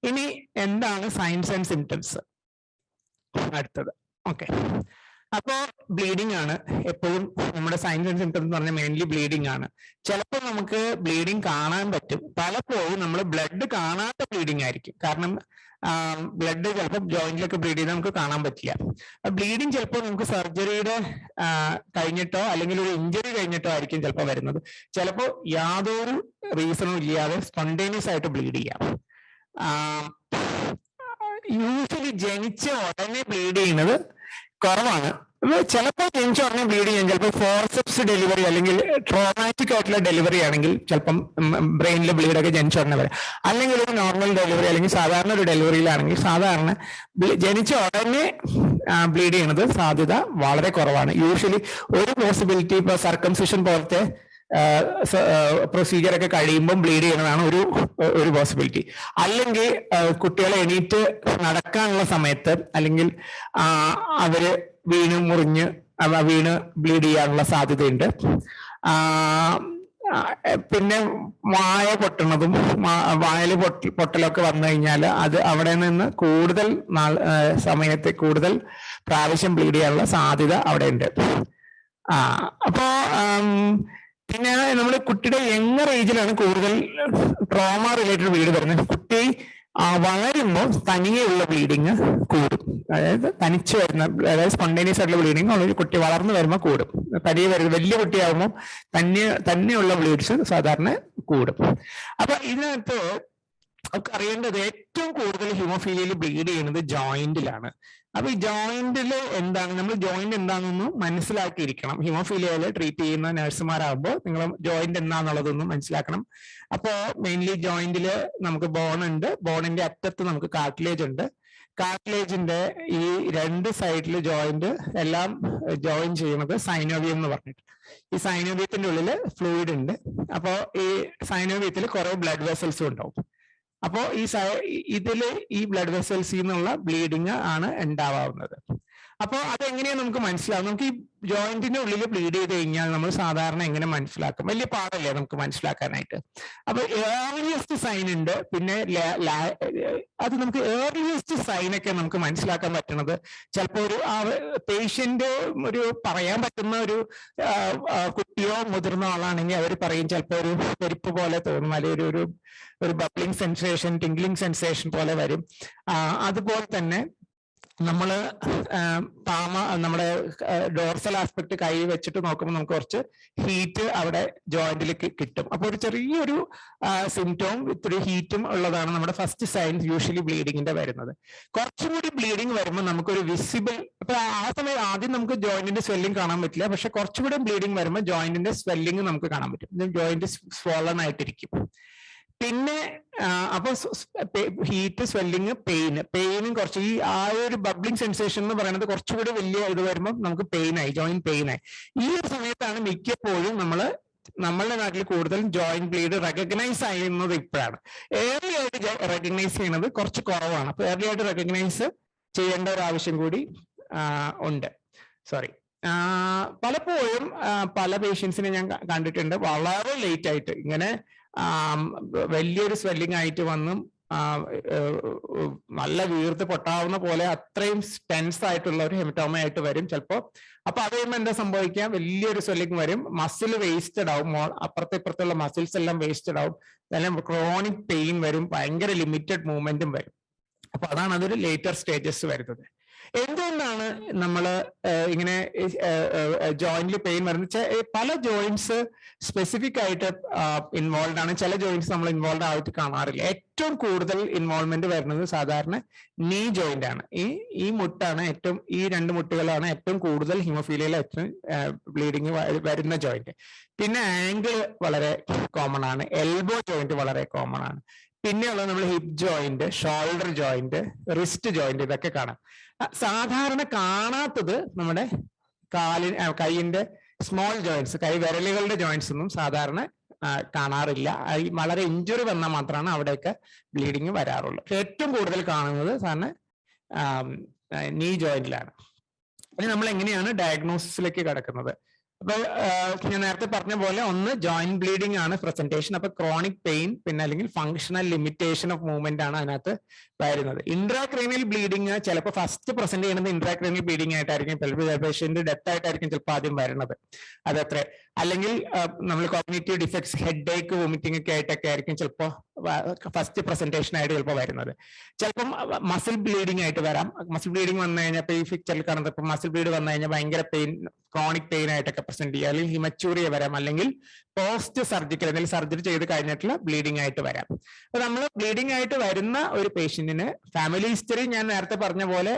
ഇനി എന്താണ് സൈൻസ് ആൻഡ് സിംറ്റംസ്? അടുത്തത് ഓക്കെ. അപ്പോ ബ്ലീഡിംഗ് ആണ് എപ്പോഴും നമ്മുടെ സൈൻസ് ആൻഡ് സിംറ്റംസ് എന്ന് പറഞ്ഞാൽ മെയിൻലി ബ്ലീഡിംഗ് ആണ്. ചിലപ്പോൾ നമുക്ക് ബ്ലീഡിംഗ് കാണാൻ പറ്റും, പലപ്പോഴും നമ്മൾ ബ്ലഡ് കാണാത്ത ബ്ലീഡിംഗ് ആയിരിക്കും. കാരണം ബ്ലഡ് ചിലപ്പോൾ ജോയിന്റിലൊക്കെ ബ്ലീഡ് ചെയ്താൽ നമുക്ക് കാണാൻ പറ്റില്ല. ബ്ലീഡിങ് ചിലപ്പോൾ നമുക്ക് സർജറിയുടെ കഴിഞ്ഞിട്ടോ അല്ലെങ്കിൽ ഒരു ഇഞ്ചറി കഴിഞ്ഞിട്ടോ ആയിരിക്കും ചിലപ്പോൾ വരുന്നത്. ചിലപ്പോൾ യാതൊരു റീസണും ഇല്ലാതെ സ്പോണ്ടേനിയസ് ആയിട്ട് ബ്ലീഡ് ചെയ്യാം. യൂഷ്വലി ജനിച്ച ഉടനെ ബ്ലീഡ് ചെയ്യുന്നത് കുറവാണ്. ചിലപ്പോൾ ജനിച്ച ഉടനെ ബ്ലീഡ് ചെയ്യാൻ ചിലപ്പോൾ ഫോർസെപ്സ് ഡെലിവറി അല്ലെങ്കിൽ ട്രോമാറ്റിക് ആയിട്ടുള്ള ഡെലിവറി ആണെങ്കിൽ ചിലപ്പം ബ്രെയിനിൽ ബ്ലീഡൊക്കെ ജനിച്ച ഉടനെ വരാം. അല്ലെങ്കിൽ ഒരു നോർമൽ ഡെലിവറി അല്ലെങ്കിൽ സാധാരണ ഒരു ഡെലിവറിയിലാണെങ്കിൽ സാധാരണ ജനിച്ച ഉടനെ ബ്ലീഡ് ചെയ്യുന്നത് സാധ്യത വളരെ കുറവാണ്. യൂഷ്വലി ഒരു പോസിബിലിറ്റി ഇപ്പൊ സർക്കംസിഷൻ പോലത്തെ പ്രൊസീജിയർ ഒക്കെ കഴിയുമ്പോൾ ബ്ലീഡ് ചെയ്യുന്നതാണ് ഒരു പോസിബിലിറ്റി. അല്ലെങ്കിൽ കുട്ടികളെ എണീറ്റ് നടക്കാനുള്ള സമയത്ത് അല്ലെങ്കിൽ അവര് വീണ് മുറിഞ്ഞ് വീണ് ബ്ലീഡ് ചെയ്യാനുള്ള സാധ്യതയുണ്ട്. പിന്നെ വായ പൊട്ടുന്നതും വായല് പൊട്ടലൊക്കെ വന്നു കഴിഞ്ഞാൽ അത് അവിടെ നിന്ന് കൂടുതൽ സമയത്ത് കൂടുതൽ പ്രാവശ്യം ബ്ലീഡ് ചെയ്യാനുള്ള സാധ്യത അവിടെ ഉണ്ട്. അപ്പോ പിന്നെ നമ്മൾ കുട്ടിയുടെ യങ്ങർ ഏജിലാണ് കൂടുതൽ ട്രോമ റിലേറ്റഡ് ബ്ലീഡ് വരുന്നത്. കുട്ടി വളരുമ്പോൾ തനിയെയുള്ള ബ്ലീഡിങ് കൂടും. അതായത് തനിച്ച് വരുന്ന, അതായത് സ്പോണ്ടേനിയസ് ആയിട്ടുള്ള ബ്ലീഡിങ് ഉള്ള കുട്ടി വളർന്നു വരുമ്പോൾ കൂടും. തനിയെ വരുന്ന വലിയ കുട്ടിയാകുമ്പോൾ തന്നെയുള്ള ബ്ലീഡ്സ് സാധാരണ കൂടും. അപ്പൊ ഇതിനകത്ത് നമുക്ക് അറിയേണ്ടത് ഏറ്റവും കൂടുതൽ ഹിമോഫീലിയയിൽ ബ്ലീഡ് ചെയ്യുന്നത് ജോയിന്റിലാണ്. അപ്പൊ ഈ ജോയിന്റില് എന്താണ്, നമ്മൾ ജോയിന്റ് എന്താണെന്ന് മനസ്സിലാക്കിയിരിക്കണം. ഹിമോഫീലിയയിൽ ട്രീറ്റ് ചെയ്യുന്ന നഴ്സുമാരാകുമ്പോൾ നിങ്ങൾ ജോയിന്റ് എന്താണെന്നുള്ളതൊന്നും മനസ്സിലാക്കണം. അപ്പോ മെയിൻലി ജോയിന്റില് നമുക്ക് ബോൺ ഉണ്ട്, ബോണിന്റെ അറ്റത്ത് നമുക്ക് കാർട്ടിലേജ് ഉണ്ട്, കാർട്ടിലേജിന്റെ ഈ രണ്ട് സൈഡിൽ ജോയിന്റ് എല്ലാം ജോയിൻ ചെയ്യുന്നത് സൈനോവിയം എന്ന് പറഞ്ഞിട്ട്. ഈ സൈനോവിയത്തിന്റെ ഉള്ളിൽ ഫ്ലൂയിഡ് ഉണ്ട്. അപ്പോ ഈ സൈനോവിയത്തിൽ കുറെ ബ്ലഡ് വെസൽസും ഉണ്ടാവും. അപ്പോ ഇതില് ഈ ബ്ലഡ് വെസൽസിൽ നിന്നുള്ള ബ്ലീഡിങ് ആണ് ഉണ്ടാവാവുന്നത്. അപ്പോൾ അതെങ്ങനെയാണ് നമുക്ക് മനസ്സിലാവും? നമുക്ക് ഈ ജോയിന്റിന്റെ ഉള്ളിൽ ബ്ലീഡ് ചെയ്ത് കഴിഞ്ഞാൽ നമ്മൾ സാധാരണ എങ്ങനെ മനസ്സിലാക്കും? വലിയ പാടല്ലേ നമുക്ക് മനസ്സിലാക്കാനായിട്ട്. അപ്പൊ ഏർലിയസ്റ്റ് സൈൻ ഉണ്ട്, പിന്നെ അത് നമുക്ക് ഏർലിയസ്റ്റ് സൈനൊക്കെ നമുക്ക് മനസ്സിലാക്കാൻ പറ്റുന്നത് ചിലപ്പോൾ ഒരു പേഷ്യന്റ് ഒരു പറയാൻ പറ്റുന്ന ഒരു കുട്ടിയോ മുതിർന്ന ആളാണെങ്കിൽ അവർ പറയും ചിലപ്പോൾ ഒരു പെരുപ്പ് പോലെ തോന്നും, അല്ലെങ്കിൽ ഒരു ബബ്ലിംഗ് സെൻസേഷൻ, ടിംഗ്ലിംഗ് സെൻസേഷൻ പോലെ വരും. അതുപോലെ തന്നെ നമ്മള് നമ്മുടെ ഡോർസൽ ആസ്പെക്ട് കൈ വെച്ചിട്ട് നോക്കുമ്പോൾ നമുക്ക് കുറച്ച് ഹീറ്റ് അവിടെ ജോയിന്റിൽ കിട്ടും. അപ്പൊ ഒരു ചെറിയൊരു സിംറ്റവും ഇത്തിരി ഹീറ്റും ഉള്ളതാണ് നമ്മുടെ ഫസ്റ്റ് സൈൻ യൂഷ്വലി ബ്ലീഡിങ്ങിന്റെ വരുന്നത്. കുറച്ചും കൂടി ബ്ലീഡിങ് വരുമ്പോൾ നമുക്കൊരു വിസിബിൾ, അപ്പൊ ആ സമയം ആദ്യം നമുക്ക് ജോയിന്റിന്റെ സ്വെല്ലിംഗ് കാണാൻ പറ്റില്ല, പക്ഷെ കുറച്ചുകൂടി ബ്ലീഡിങ് വരുമ്പോൾ ജോയിന്റിന്റെ സ്വെല്ലിംഗ് നമുക്ക് കാണാൻ പറ്റും. ജോയിന്റ് സ്വോളൺ ആയിട്ടിരിക്കും. പിന്നെ അപ്പൊ ഹീറ്റ്, സ്വെല്ലിങ്, പെയിനും കുറച്ച് ഒരു ബബ്ലിംഗ് സെൻസേഷൻ എന്ന് പറയുന്നത് കുറച്ചുകൂടി വലിയ ഇത് വരുമ്പോൾ നമുക്ക് പെയിനായി, ജോയിന്റ് പെയിനായി. ഈ ഒരു സമയത്താണ് മിക്കപ്പോഴും നമ്മളുടെ നാട്ടിൽ കൂടുതൽ ജോയിന്റ് ബ്ലീഡ് റെക്കഗ്നൈസ് ചെയ്യുന്നത് ഇപ്പോഴാണ്. ഏർലി ആയിട്ട് റെക്കഗ്നൈസ് ചെയ്യുന്നത് കുറച്ച് കുറവാണ്. അപ്പൊ ഏർലി ആയിട്ട് റെക്കഗ്നൈസ് ചെയ്യേണ്ട ഒരു ആവശ്യം കൂടി ഉണ്ട്. പലപ്പോഴും പല പേഷ്യൻസിനെ ഞാൻ കണ്ടിട്ടുണ്ട് വളരെ ലേറ്റ് ആയിട്ട് ഇങ്ങനെ വലിയൊരു സ്വെല്ലിംഗ് ആയിട്ട് വന്നും നല്ല വീർത്ത് പൊട്ടാവുന്ന പോലെ അത്രയും ടെൻസ് ആയിട്ടുള്ള ഒരു ഹെമറ്റോമ ആയിട്ട് വരും ചിലപ്പോ. അപ്പൊ അത് കഴിയുമ്പോൾ എന്താ സംഭവിക്കുക? വലിയൊരു സ്വെല്ലിംഗ് വരും, മസിൽ വേസ്റ്റഡ് ആവും, അപ്പുറത്തെ ഇപ്പുറത്തുള്ള മസിൽസ് എല്ലാം വേസ്റ്റഡ് ആവും, അതെല്ലാം ക്രോണിക് പെയിൻ വരും, ഭയങ്കര ലിമിറ്റഡ് മൂവ്മെന്റും വരും. അപ്പൊ അതാണ് അതൊരു ലേറ്റർ സ്റ്റേജസ് വരുന്നത്. എന്തുകൊണ്ടാണ് നമ്മൾ ഇങ്ങനെ ജോയിന്റിൽ പെയിൻ വരുന്നത്? പല ജോയിന്റ്സ് സ്പെസിഫിക് ആയിട്ട് ഇൻവോൾവ് ആണ്, ചില ജോയിന്റ്സ് നമ്മൾ ഇൻവോൾവ് ആയിട്ട് കാണാറില്ല. ഏറ്റവും കൂടുതൽ ഇൻവോൾവ്മെന്റ് വരുന്നത് സാധാരണ നീ ജോയിന്റ് ആണ്. ഈ മുട്ടാണ് ഏറ്റവും, ഈ രണ്ട് മുട്ടുകളാണ് ഏറ്റവും കൂടുതൽ ഹിമോഫീലിയയിൽ ഏറ്റവും ബ്ലീഡിങ് വരുന്ന ജോയിന്റ്. പിന്നെ ആംഗിൾ വളരെ കോമൺ ആണ്, എൽബോ ജോയിന്റ് വളരെ കോമൺ ആണ്. പിന്നെയുള്ളത് നമ്മൾ hip joint, shoulder joint, wrist joint, ഇതൊക്കെ കാണാം. സാധാരണ കാണാത്തത് നമ്മുടെ കൈയിന്റെ സ്മോൾ ജോയിന്റ്സ്, കൈ വിരലുകളുടെ ജോയിന്റ്സ് ഒന്നും സാധാരണ കാണാറില്ല. വളരെ ഇഞ്ചുറി വന്നാൽ മാത്രമാണ് അവിടെയൊക്കെ ബ്ലീഡിങ് വരാറുള്ളൂ. ഏറ്റവും കൂടുതൽ കാണുന്നത് സാധാരണ നീ ജോയിന്റിലാണ്. ഇനി നമ്മൾ എങ്ങനെയാണ് ഡയഗ്നോസിസിലേക്ക് കിടക്കുന്നത്? അപ്പൊ ഞാൻ നേരത്തെ പറഞ്ഞ പോലെ ഒന്ന് ജോയിന്റ് ബ്ലീഡിംഗ് ആണ് പ്രസന്റേഷൻ. അപ്പൊ ക്രോണിക് പെയിൻ, പിന്നെ അല്ലെങ്കിൽ ഫങ്ഷണൽ ലിമിറ്റേഷൻ ഓഫ് മൂവ്മെന്റ് ആണ് അതിനകത്ത് വരുന്നത്. ഇൻട്രാക്രേനിയൽ ബ്ലീഡിങ് ചിലപ്പോൾ ഫസ്റ്റ് പ്രസന്റ് ചെയ്യുന്നത് ഇൻട്രാക്രേനിയൽ ബ്ലീഡിംഗ് ആയിട്ടായിരിക്കും, പേഷ്യന്റ് ഡെത്ത് ആയിട്ടായിരിക്കും ചിലപ്പോൾ ആദ്യം വരുന്നത്. അതത്ര അല്ലെങ്കിൽ നമ്മൾ കോഗ്നിറ്റീവ് ഡിഫക്ട്സ്, ഹെഡ് ഏക്ക്, വോമിറ്റിംഗ് ഒക്കെ ആയിട്ടൊക്കെ ആയിരിക്കും ചിലപ്പോൾ ഫസ്റ്റ് പ്രസന്റേഷൻ ആയിട്ട് ചിലപ്പോൾ വരുന്നത്. ചിലപ്പം മസിൽ ബ്ലീഡിംഗ് ആയിട്ട് വരാം. മസിൽ ബ്ലീഡിംഗ് വന്നു കഴിഞ്ഞാൽ ഇപ്പൊ ഈ പിക്ചറിൽ കാണുന്നത് ഇപ്പൊ മസിൽ ബ്ലീഡ് വന്നു കഴിഞ്ഞാൽ ഭയങ്കര പെയിൻ, ക്രോണിക് പെയിൻ ആയിട്ടൊക്കെ പ്രസന്റ് ചെയ്യുക, അല്ലെങ്കിൽ ഹിമച്ചൂറിയ വരാം, അല്ലെങ്കിൽ പോസ്റ്റ് സർജിക്കൽ എന്തെങ്കിലും സർജറി ചെയ്ത് കഴിഞ്ഞിട്ടുള്ള ബ്ലീഡിംഗ് ആയിട്ട് വരാം. അപ്പൊ നമ്മൾ ബ്ലീഡിംഗ് ആയിട്ട് വരുന്ന ഒരു പേഷ്യന്റിന് ഫാമിലി ഹിസ്റ്ററി ഞാൻ നേരത്തെ പറഞ്ഞ പോലെ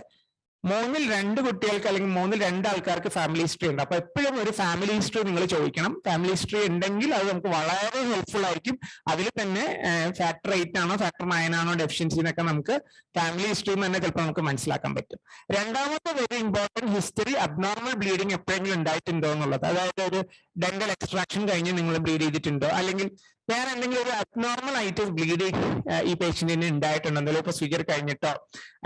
3-2 കുട്ടികൾക്ക് അല്ലെങ്കിൽ 3-2 ആൾക്കാർക്ക് ഫാമിലി ഹിസ്റ്ററി ഉണ്ട്. അപ്പൊ എപ്പോഴും ഒരു ഫാമിലി ഹിസ്റ്ററി നിങ്ങൾ ചോദിക്കണം. ഫാമിലി ഹിസ്റ്ററി ഉണ്ടെങ്കിൽ അത് നമുക്ക് വളരെ ഹെൽപ്ഫുൾ ആയിരിക്കും. അതിൽ തന്നെ ഫാക്ടർ 8 ആണോ ഫാക്ടർ 9 ആണോ ഡെഫിഷ്യൻസി എന്നൊക്കെ നമുക്ക് ഫാമിലി ഹിസ്റ്ററിയിൽ തന്നെ ചിലപ്പോൾ നമുക്ക് മനസ്സിലാക്കാൻ പറ്റും. രണ്ടാമത്തെ very important history, abnormal bleeding എപ്പോഴെങ്കിലും ഉണ്ടായിട്ടുണ്ടോ എന്നുള്ളത്. അതായത് ഒരു ഡെന്റൽ എക്സ്ട്രാക്ഷൻ കഴിഞ്ഞ് നിങ്ങൾ ബ്ലീഡ് ചെയ്തിട്ടുണ്ടോ, അല്ലെങ്കിൽ വേറെ എന്തെങ്കിലും ഒരു അബ്നോർമൽ ആയിട്ട് ബ്ലീഡിങ് ഈ പേഷ്യന്റിന് ഉണ്ടായിട്ടുണ്ടോ, എന്തെങ്കിലും പ്രൊസീജിയർ കഴിഞ്ഞിട്ടോ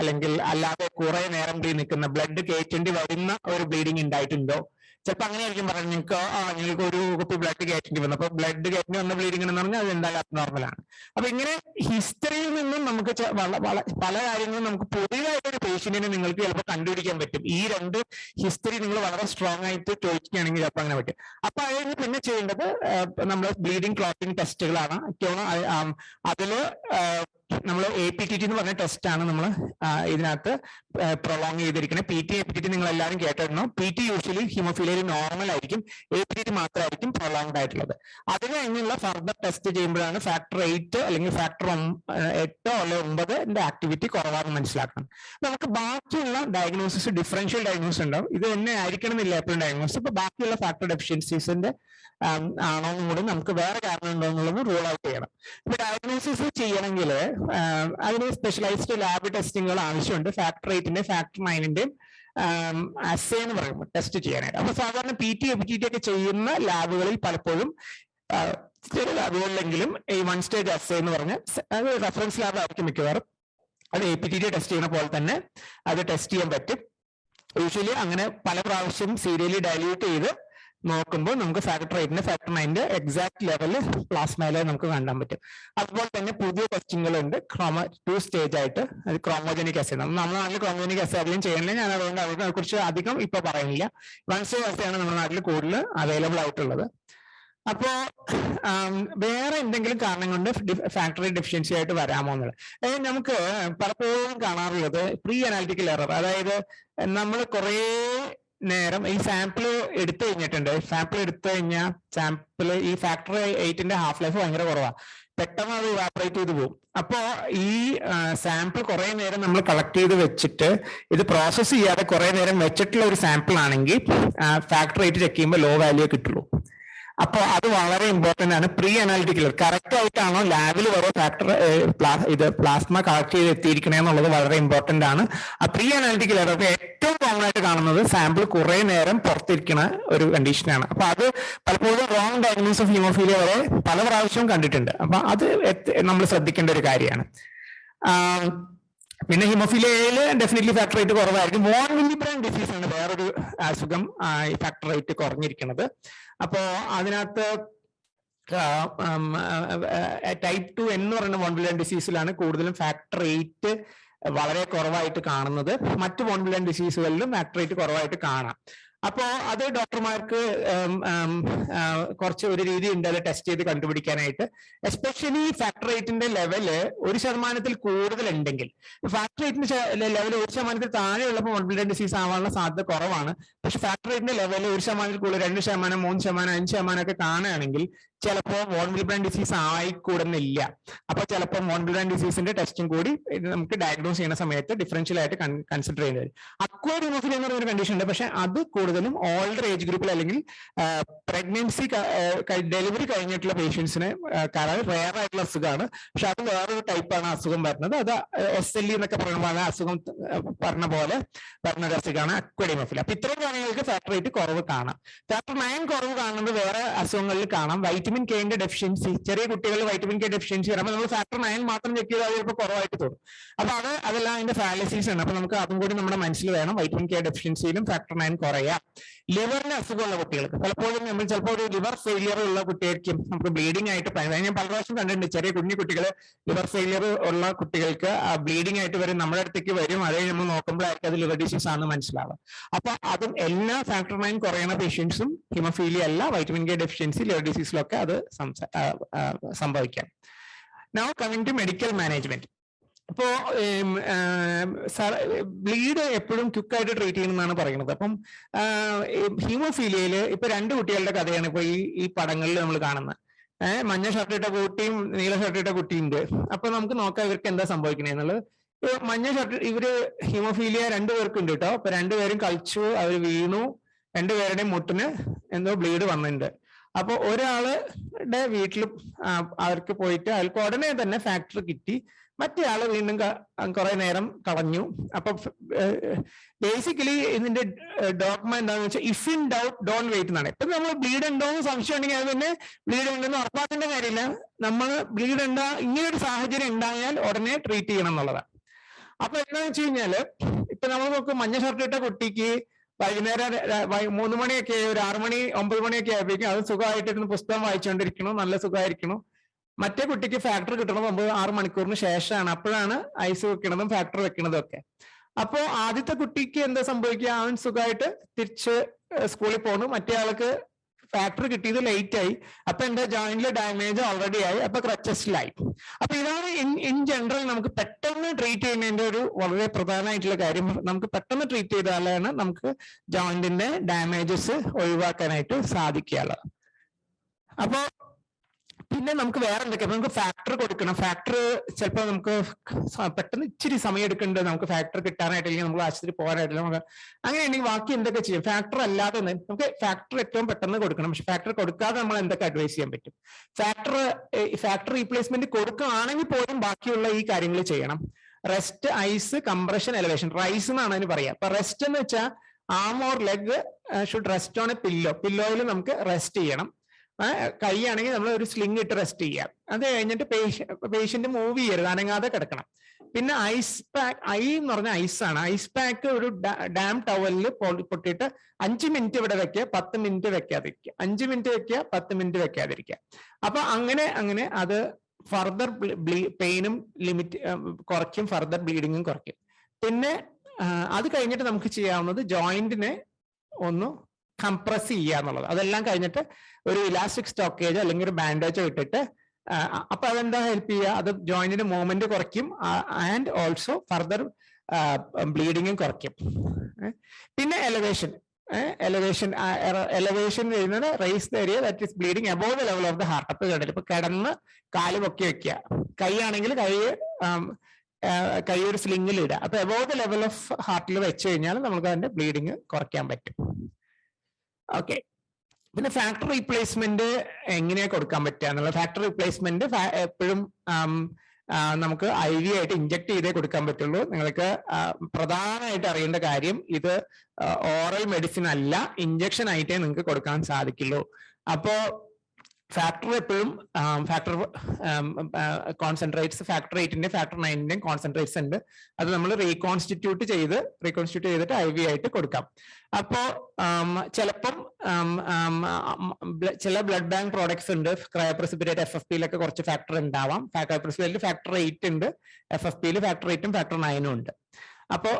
അല്ലെങ്കിൽ അല്ലാതെ കുറെ നേരം നിൽക്കുന്ന ബ്ലഡ് കയറ്റേണ്ടി വരുന്ന ഒരു ബ്ലീഡിങ് ഉണ്ടായിട്ടുണ്ടോ. ചിലപ്പോൾ അങ്ങനെയായിരിക്കും പറഞ്ഞത്, നിങ്ങൾക്ക് ഒരു കുപ്പി ബ്ലഡ് കയറ്റേണ്ടി വന്നു, അപ്പൊ ബ്ലഡ് കയറ്റി വന്ന ബ്ലീഡിംഗ് എന്ന് പറഞ്ഞാൽ അത് എന്തായാലും അബ്നോർമൽ ആണ്. അപ്പൊ ഇങ്ങനെ ഹിസ്റ്ററിയിൽ നിന്നും നമുക്ക് പല കാര്യങ്ങളും നമുക്ക് പുതിയതായിട്ടൊരു പേഷ്യന്റിനെ നിങ്ങൾക്ക് ചിലപ്പോൾ കണ്ടുപിടിക്കാൻ പറ്റും. ഈ 2 ഹിസ്റ്ററി നിങ്ങൾ വളരെ സ്ട്രോങ് ആയിട്ട് ചോദിക്കുകയാണെങ്കിൽ ചിലപ്പോൾ അങ്ങനെ പറ്റും. അപ്പൊ അതിന് പിന്നെ ചെയ്യേണ്ടത് നമ്മൾ ബ്ലീഡിംഗ് ക്ലോട്ടിംഗ് ടെസ്റ്റുകളാണ്. അതില് നമ്മൾ APTT എന്ന് പറഞ്ഞ ടെസ്റ്റ് ആണ് നമ്മൾ ഇതിനകത്ത് പ്രൊലോങ് ചെയ്തിരിക്കുന്നത്. PT, APTT നിങ്ങൾ എല്ലാവരും കേട്ടിരുന്നു. PT യൂഷ്വലി ഹിമോഫീലിയയിൽ നോർമൽ ആയിരിക്കും, APTT മാത്രമായിരിക്കും പ്രൊലോങ്ഡ് ആയിട്ടുള്ളത്. അതിന് കഴിഞ്ഞുള്ള ഫർദർ ടെസ്റ്റ് ചെയ്യുമ്പോഴാണ് ഫാക്ടർ 8 അല്ലെങ്കിൽ ഫാക്ടർ 8 അല്ലെങ്കിൽ 9 ആക്ടിവിറ്റി കുറവാണെന്ന് മനസ്സിലാക്കണം. നമുക്ക് ബാക്കിയുള്ള ഡയഗ്നോസിസ് ഡിഫറൻഷ്യൽ ഡയഗ്നോസിസ് ഉണ്ടാവും. ഇത് തന്നെ ആയിരിക്കണം എന്നില്ല എപ്പോഴും ഡയഗ്നോസിസ്. അപ്പൊ ബാക്കിയുള്ള ഫാക്ടർ ഡെഫിഷ്യൻസീസിന്റെ ആണോ എന്നും കൂടി നമുക്ക് വേറെ കാരണം ഉണ്ടോ എന്നുള്ളത് റൂൾ ഔട്ട് ചെയ്യണം. ഇപ്പൊ ഡയഗ്നോസിസ് ചെയ്യണമെങ്കിൽ അതിന് സ്പെഷ്യലൈസ്ഡ് ലാബ് ടെസ്റ്റിങ്ങുകൾ ആവശ്യമുണ്ട്. ഫാക്ടർ 8ന്റെ ഫാക്ടർ 9ന്റെയും അസേ എന്ന് പറയുമ്പോൾ ടെസ്റ്റ് ചെയ്യാനായിട്ട്. അപ്പൊ സാധാരണ PT FGT ഒക്കെ ചെയ്യുന്ന ലാബുകളിൽ പലപ്പോഴും ചില ലാബുകളിലെങ്കിലും ഈ 1 സ്റ്റേജ് അസേ എന്ന് പറഞ്ഞ അത് റെഫറൻസ് ലാബ് ആയിരിക്കും മിക്കവാറും. അത് APTT ടെസ്റ്റ് ചെയ്യുന്ന പോലെ തന്നെ അത് ടെസ്റ്റ് ചെയ്യാൻ പറ്റും. യൂഷ്വലി അങ്ങനെ പല പ്രാവശ്യം സീരിയലി ഡയല്യൂട്ട് ചെയ്ത് നോക്കുമ്പോൾ നമുക്ക് ഫാക്ടർ 8ന്റെ ഫാക്ടർ 9ന്റെ എക്സാക്ട് ലെവല് പ്ലാസ്മയിലെ നമുക്ക് കാണാൻ പറ്റും. അതുപോലെ തന്നെ പുതിയ ടെസ്റ്റിങ്ങുകളുണ്ട് 2 സ്റ്റേജ് ആയിട്ട്. അത് ക്രോമോജനിക് അസേ. നമ്മുടെ നാട്ടിൽ ക്രോമോജനിക് അസേ അധികം ചെയ്യുന്നില്ല. ഞാൻ അതുകൊണ്ട് അതിനെ കുറിച്ച് അധികം ഇപ്പൊ പറയുന്നില്ല. 1 സ്റ്റേജ് അസേയാണ് നമ്മുടെ നാട്ടിൽ കൂടുതൽ അവൈലബിൾ ആയിട്ടുള്ളത്. അപ്പോ വേറെ എന്തെങ്കിലും കാരണം കൊണ്ട് ഫാക്ടറി ഡെഫിഷ്യൻസി ആയിട്ട് വരാമോ എന്നുള്ളത്. അതായത് നമുക്ക് പലപ്പോഴും കാണാറുള്ളത് പ്രീ അനാലിറ്റിക്കൽ എറർ. അതായത് നമ്മൾ കുറേ നേരം ഈ സാമ്പിൾ എടുത്തു കഴിഞ്ഞിട്ടുണ്ട്. സാമ്പിൾ എടുത്തു കഴിഞ്ഞാൽ ഈ ഫാക്ടർ 8ന്റെ ഹാഫ് ലൈഫ് ഭയങ്കര കുറവാണ്. പെട്ടെന്ന് അത് ഇവാപ്പറേറ്റ് ചെയ്ത് പോകും. അപ്പോ ഈ സാമ്പിൾ കുറെ നേരം നമ്മൾ കളക്ട് ചെയ്ത് വെച്ചിട്ട് ഇത് പ്രോസസ് ചെയ്യാതെ കുറെ നേരം വെച്ചിട്ടുള്ള ഒരു സാമ്പിൾ ആണെങ്കിൽ ഫാക്ടർ 8 ചെക്ക് ചെയ്യുമ്പോൾ ലോ വാല്യൂ കിട്ടുള്ളൂ. അപ്പോൾ അത് വളരെ ഇമ്പോർട്ടന്റ് ആണ്. പ്രീ അനാലിറ്റിക്കൽ കറക്റ്റ് ആയിട്ടാണോ ലാബിൽ വരെ ഫാക്ടർ പ്ലാസ്മ കളക്ട് ചെയ്ത് എത്തിയിരിക്കണേ എന്നുള്ളത് വളരെ ഇമ്പോർട്ടന്റ് ആണ്. ആ പ്രീ അനാലിറ്റിക്കൽ എറർ ഏറ്റവും കോമൺ ആയിട്ട് കാണുന്നത് സാമ്പിൾ കുറെ നേരം പുറത്തിരിക്കുന്ന ഒരു കണ്ടീഷനാണ്. അപ്പൊ അത് പലപ്പോഴും റോങ് ഡയഗ്നോസിസ് ഓഫ് ഹീമോഫീലിയ വരെ പല പ്രാവശ്യവും കണ്ടിട്ടുണ്ട്. അപ്പൊ അത് നമ്മൾ ശ്രദ്ധിക്കേണ്ട ഒരു കാര്യമാണ്. പിന്നെ ഹീമോഫീലിയയിൽ ഡെഫിനറ്റ്ലി ഫാക്ടർ 8 കുറവായിരിക്കും. വോൺ വില്ലിബ്രാൻഡ് ഡിസീസ് ആണ് വേറൊരു അസുഖം ഈ ഫാക്ടർ 8 കുറഞ്ഞിരിക്കുന്നത്. അപ്പോ അതിനകത്ത് ടൈപ്പ് 2 എന്ന് പറയുന്ന വോൺ വില്ലിബ്രാൻഡ് ഡിസീസിലാണ് കൂടുതലും ഫാക്ടർ 8 വളരെ കുറവായിട്ട് കാണുന്നത്. മറ്റ് വോൺ വില്ലിബ്രാൻഡ് ഡിസീസുകളിലും ഫാക്ടർ 8 കുറവായിട്ട് കാണാം. അപ്പോ അത് ഡോക്ടർമാർക്ക് കുറച്ച് ഒരു രീതി ഉണ്ട് അത് ടെസ്റ്റ് ചെയ്ത് കണ്ടുപിടിക്കാനായിട്ട്. എസ്പെഷ്യലി ഫാക്ടർ 8ന്റെ ലെവല് 1% കൂടുതൽ ഉണ്ടെങ്കിൽ, ഫാക്ടർ 8ന്റെ ലെവൽ 1% താഴെ ഉള്ളപ്പോൾ വോൺ വില്ലിബ്രാൻഡ് ഡിസീസ് ആവാനുള്ള സാധ്യത കുറവാണ്. പക്ഷെ ഫാക്ടർ 8ന്റെ ലെവൽ 1% കൂടുതൽ 2%, 3%, 5% ഒക്കെ കാണുകയാണെങ്കിൽ ചിലപ്പോൾ വോൺ വില്ലിബ്രാൻഡ് ഡിസീസ് ആയിക്കൂടുന്നില്ല. അപ്പൊ ചിലപ്പോൾ വോൺ വില്ലിബ്രാൻഡ് ഡിസീസിന്റെ ടെസ്റ്റും കൂടി നമുക്ക് ഡയഗ്നോസ് ചെയ്യുന്ന സമയത്ത് ഡിഫറൻഷ്യൽ ആയിട്ട് കൺസിഡർ ചെയ്യുന്നത്. അക്വയർഡ് ഹീമോഫീലിയ എന്ന് പറയുന്ന കണ്ടീഷൻ ഉണ്ട്. പക്ഷെ അത് കൂടുതലും ഓൾഡർ ഏജ് ഗ്രൂപ്പിൽ അല്ലെങ്കിൽ പ്രഗ്നൻസി ഡെലിവറി കഴിഞ്ഞിട്ടുള്ള പേഷ്യൻസിന് റെയർ ആയിട്ടുള്ള അസുഖമാണ്. പക്ഷെ അത് വേറൊരു ടൈപ്പാണ് അസുഖം വരുന്നത്. അത് SLE എന്നൊക്കെ പറയുമ്പോൾ അസുഖം പറഞ്ഞ പോലെ വരുന്ന ഒരു അസുഖമാണ് അക്വയർഡ് ഹീമോഫീലിയ. അപ്പൊ ഇത്രയും കാര്യങ്ങൾക്ക് ഫാക്ടർ 8 കുറവ് കാണാം. ഫാക്ടർ 9 കുറവ് കാണുന്നത് വേറെ അസുഖങ്ങളിൽ കാണാം. വൈറ്റമിൻ കെന്റെ ഡെഫിഷ്യൻസി, ചെറിയ കുട്ടികളിൽ വൈറ്റമിൻ കെ ഡെഫിഷ്യൻസി വരുമ്പോൾ നമ്മൾ ഫാക്ടർ 9 മാത്രം ചെക്ക് ചെയ്താൽ ചിലപ്പോൾ കുറവായിട്ട് തോന്നും. അപ്പൊ അതെല്ലാം അതിന്റെ ഫാലസീസ് ആണ്. അപ്പൊ നമുക്ക് അതും കൂടി നമ്മുടെ മനസ്സിൽ വേണം. വൈറ്റമിൻ കെ ഡെഫിഷ്യൻസിയിലും ഫാക്ടർ 9 കുറയാം. ലിവറിന് അസുഖമുള്ള കുട്ടികൾക്ക് പലപ്പോഴും നമ്മൾ ചിലപ്പോൾ ഒരു ലിവർ ഫെയിലിയർ ഉള്ള കുട്ടിയായിരിക്കും നമുക്ക് ബ്ലീഡിംഗ് ആയിട്ട് ഞാൻ പല പ്രാവശ്യം കണ്ടിട്ടുണ്ട്. ചെറിയ കുട്ടികൾ ലിവർ ഫെയിലിയർ ഉള്ള കുട്ടികൾക്ക് ബ്ലീഡിംഗ് ആയിട്ട് വരും, നമ്മുടെ അടുത്തേക്ക് വരും. അതേ നമ്മൾ നോക്കുമ്പോഴായിരിക്കും അത് ലിവർ ഡിസീസ് ആണെന്ന് മനസ്സിലാവുക. അപ്പൊ അതും എല്ലാ ഫാക്ടർ 9 കുറയുന്ന പേഷ്യൻസും ഹീമോഫീലിയ അല്ല, വൈറ്റമിൻ കെ ഡെഫിഷ്യൻസി ലിവർ ഡിസീസിലൊക്കെ അത് സംഭവിക്കാം. Now coming to medical management. അപ്പോ ബ്ലീഡ് എപ്പോഴും ക്വിക്കായിട്ട് ട്രീറ്റ് ചെയ്യണമെന്നാണ് പറയുന്നത്. അപ്പം ഹീമോഫീലിയയില് ഇപ്പൊ 2 കുട്ടികളുടെ കഥയാണ് ഇപ്പൊ ഈ പടങ്ങളിൽ നമ്മൾ കാണുന്നത്. മഞ്ഞ ഷർട്ട് ഇട്ട കുട്ടിയും നീല ഷർട്ട് ഇട്ട കുട്ടിയുണ്ട്. അപ്പൊ നമുക്ക് നോക്കാം ഇവർക്ക് എന്താ സംഭവിക്കണേ എന്നുള്ളത്. മഞ്ഞ ഷർട്ട് ഹീമോഫീലിയ 2 പേർക്കുണ്ട് കേട്ടോ. അപ്പൊ 2 പേരും കളിച്ചു, അവർ വീണു, 2 പേരുടെയും മുട്ടിന് എന്തോ ബ്ലീഡ് വന്നിട്ടുണ്ട്. അപ്പൊ ഒരാളുടെ വീട്ടിൽ അവർക്ക് പോയിട്ട് അയാൾക്ക് ഉടനെ തന്നെ ഫാക്ടർ കിട്ടി, മറ്റേ ആള് വീണ്ടും കുറെ നേരം കളഞ്ഞു. അപ്പൊ ബേസിക്കലി ഇതിന്റെ ഡോക്മ എന്താണെന്ന് വെച്ചാൽ if in doubt don't wait എന്നാണ്. ഇപ്പൊ നമ്മൾ ബ്ലീഡ് ഉണ്ടോ എന്ന് സംശയം ഉണ്ടെങ്കിൽ അത് പിന്നെ ബ്ലീഡ് ഉണ്ടെന്ന് ഉറപ്പാക്കേണ്ട കാര്യമില്ല. നമ്മൾ ബ്ലീഡ് ഇങ്ങനെ ഒരു സാഹചര്യം ഉണ്ടായാൽ ഉടനെ ട്രീറ്റ് ചെയ്യണം എന്നുള്ളതാണ്. അപ്പൊ എന്താണെന്ന് വെച്ച് കഴിഞ്ഞാല് ഇപ്പൊ നമ്മൾ നോക്കും, മഞ്ഞ ഷർട്ട് ഇട്ട കുട്ടിക്ക് വൈകുന്നേരം 3 മണിയൊക്കെ, ഒരു 6 മണി 9 മണിയൊക്കെ ആയപ്പോഴേക്കും അത് സുഖമായിട്ടിരുന്ന് പുസ്തകം വായിച്ചുകൊണ്ടിരിക്കണം, നല്ല സുഖമായിരിക്കണം. മറ്റേ കുട്ടിക്ക് ഫാക്ടർ കിട്ടണത് 9-6 മണിക്കൂറിന് ശേഷമാണ്. അപ്പോഴാണ് ഐസ് വെക്കണതും ഫാക്ടർ വെക്കണതും ഒക്കെ. അപ്പോ ആദ്യത്തെ കുട്ടിക്ക് എന്താ സംഭവിക്കുക, അവൻ സുഖമായിട്ട് തിരിച്ച് സ്കൂളിൽ പോകണം, മറ്റേ ആൾക്ക് ഫാക്ടർ കിട്ടിയത് ലേറ്റ് ആയി. അപ്പൊ എന്റെ ജോയിന്റിലെ ഡാമേജ് ഓൾറെഡി ആയി, അപ്പൊ ക്രച്ചസിലായി. അപ്പൊ ഇതാണ് ഇൻ ജനറൽ നമുക്ക് പെട്ടെന്ന് ട്രീറ്റ് ചെയ്യുന്നതിന്റെ ഒരു വളരെ പ്രധാനമായിട്ടുള്ള കാര്യം. നമുക്ക് പെട്ടെന്ന് ട്രീറ്റ് ചെയ്താലാണ് നമുക്ക് ജോയിന്റിന്റെ ഡാമേജസ് ഒഴിവാക്കാനായിട്ട് സാധിക്കുകയുള്ളത്. അപ്പൊ പിന്നെ നമുക്ക് വേറെ എന്തൊക്കെ നമുക്ക് ഫാക്ടർ കൊടുക്കണം. ഫാക്ടർ ചിലപ്പോൾ നമുക്ക് പെട്ടെന്ന് ഇച്ചിരി സമയം എടുക്കേണ്ടത് നമുക്ക് ഫാക്ടർ കിട്ടാനായിട്ടില്ലെങ്കിൽ നമുക്ക് ആശുപത്രി പോകാനായിട്ടില്ല. നമുക്ക് അങ്ങനെയുണ്ടെങ്കിൽ ബാക്കി എന്തൊക്കെ ചെയ്യും? ഫാക്ടർ അല്ലാതെ നമുക്ക് ഫാക്ടർ ഏറ്റവും പെട്ടെന്ന് കൊടുക്കണം. പക്ഷെ ഫാക്ടർ കൊടുക്കാതെ നമ്മൾ എന്തൊക്കെ അഡ്വൈസ് ചെയ്യാൻ പറ്റും? ഫാക്ടർ റീപ്ലേസ്മെന്റ് കൊടുക്കുകയാണെങ്കിൽ പോലും ബാക്കിയുള്ള ഈ കാര്യങ്ങൾ ചെയ്യണം. Rest, ice, compression, elevation. RICE എന്നാണ് അതിന് പറയാം. അപ്പൊ റെസ്റ്റ് എന്ന് വെച്ചാൽ arm or leg should rest on a പില്ലോയിൽ നമുക്ക് റെസ്റ്റ് ചെയ്യണം. കൈ ആണെങ്കിൽ നമ്മൾ ഒരു സ്ലിംഗ് ഇട്ട് റെസ്റ്റ് ചെയ്യാം. അത് കഴിഞ്ഞിട്ട് പേഷ്യന്റ് മൂവ് ചെയ്യരുത്, അനങ്ങാതെ കിടക്കണം. പിന്നെ ഐസ് പാക്ക്, എന്ന് പറഞ്ഞ ഐസാണ്. ഐസ് പാക്ക് ഒരു ഡാം ടവലിൽ പൊട്ടിയിട്ട് 5 മിനിറ്റ് ഇവിടെ വെക്കുക, 10 മിനിറ്റ് വെക്കാതിരിക്കുക. 5 മിനിറ്റ് വെക്കുക, 10 മിനിറ്റ് വെക്കാതിരിക്കുക. അപ്പൊ അങ്ങനെ അത് ഫർദർ പെയിനും കുറയ്ക്കും, ഫർദർ ബ്ലീഡിങ്ങും കുറയ്ക്കും. പിന്നെ അത് കഴിഞ്ഞിട്ട് നമുക്ക് ചെയ്യാവുന്നത് ജോയിന്റിനെ ഒന്ന് കംപ്രസ് ചെയ്യുക എന്നുള്ളത്. അതെല്ലാം കഴിഞ്ഞിട്ട് ഒരു ഇലാസ്റ്റിക് സ്റ്റോക്കേജ് അല്ലെങ്കിൽ ഒരു ബാൻഡേജോ ഇട്ടിട്ട് അപ്പൊ അതെന്താ ഹെൽപ്പ് ചെയ്യുക? അത് ജോയിന്റിന്റെ മൂവ്മെന്റ് കുറയ്ക്കും ആൻഡ് ഓൾസോ ഫർദർ ബ്ലീഡിങ്ങും കുറയ്ക്കും. പിന്നെ എലവേഷൻ ചെയ്യുന്നത് raise the area that is bleeding above the level of the heart. അപ്പൊ കണ്ടില്ല, ഇപ്പൊ കിടന്ന് കാല് പൊക്കി വെക്കുക, കൈ ആണെങ്കിൽ കൈ ഒരു സ്ലിങ്ങിൽ ഇടുക. അപ്പൊ അബോവ് ദ ലെവൽ ഓഫ് ഹാർട്ടിൽ വെച്ച് കഴിഞ്ഞാൽ നമുക്ക് അതിന്റെ ബ്ലീഡിങ് കുറയ്ക്കാൻ പറ്റും. ഓക്കെ. പിന്നെ ഫാക്ടർ റീപ്ലേസ്മെന്റ് എങ്ങനെയാ കൊടുക്കാൻ പറ്റുക എന്നുള്ളത്. ഫാക്ടർ റീപ്ലേസ്മെന്റ് എപ്പോഴും നമുക്ക് IV ആയിട്ട് ഇഞ്ചക്ട് ചെയ്തേ കൊടുക്കാൻ പറ്റുള്ളൂ. നിങ്ങൾക്ക് പ്രധാനമായിട്ട് അറിയേണ്ട കാര്യം, ഇത് ഓറൽ മെഡിസിൻ അല്ല, ഇഞ്ചക്ഷൻ ആയിട്ടേ നിങ്ങൾക്ക് കൊടുക്കാൻ സാധിക്കുള്ളൂ. അപ്പോ ഫാക്ടർ എപ്പോഴും ഫാക്ടർ കോൺസെൻട്രേറ്റ്സ്, ഫാക്ടർ 8ന്റെ ഫാക്ടർ 9ന്റെയും കോൺസെൻട്രേറ്റ്സ് ഉണ്ട്. അത് നമ്മൾ റീകോൺസ്റ്റിറ്റ്യൂട്ട് ചെയ്തിട്ട് IV ആയിട്ട് കൊടുക്കാം. അപ്പോ ചിലപ്പം ചില ബ്ലഡ് ബാങ്ക് പ്രോഡക്ട്സ് ഉണ്ട്, ക്രയോപ്രസിപിറ്റേറ്റ് FFP-ലൊക്കെ കുറച്ച് ഫാക്ടർ ഉണ്ടാവാം. ക്രയോപ്രസിപിറ്റേറ്റിൽ ഫാക്ടർ 8 ഉണ്ട്, FFP-ൽ ഫാക്ടർ 8ഉം ഫാക്ടർ 9ഉം ഉണ്ട്. അപ്പോ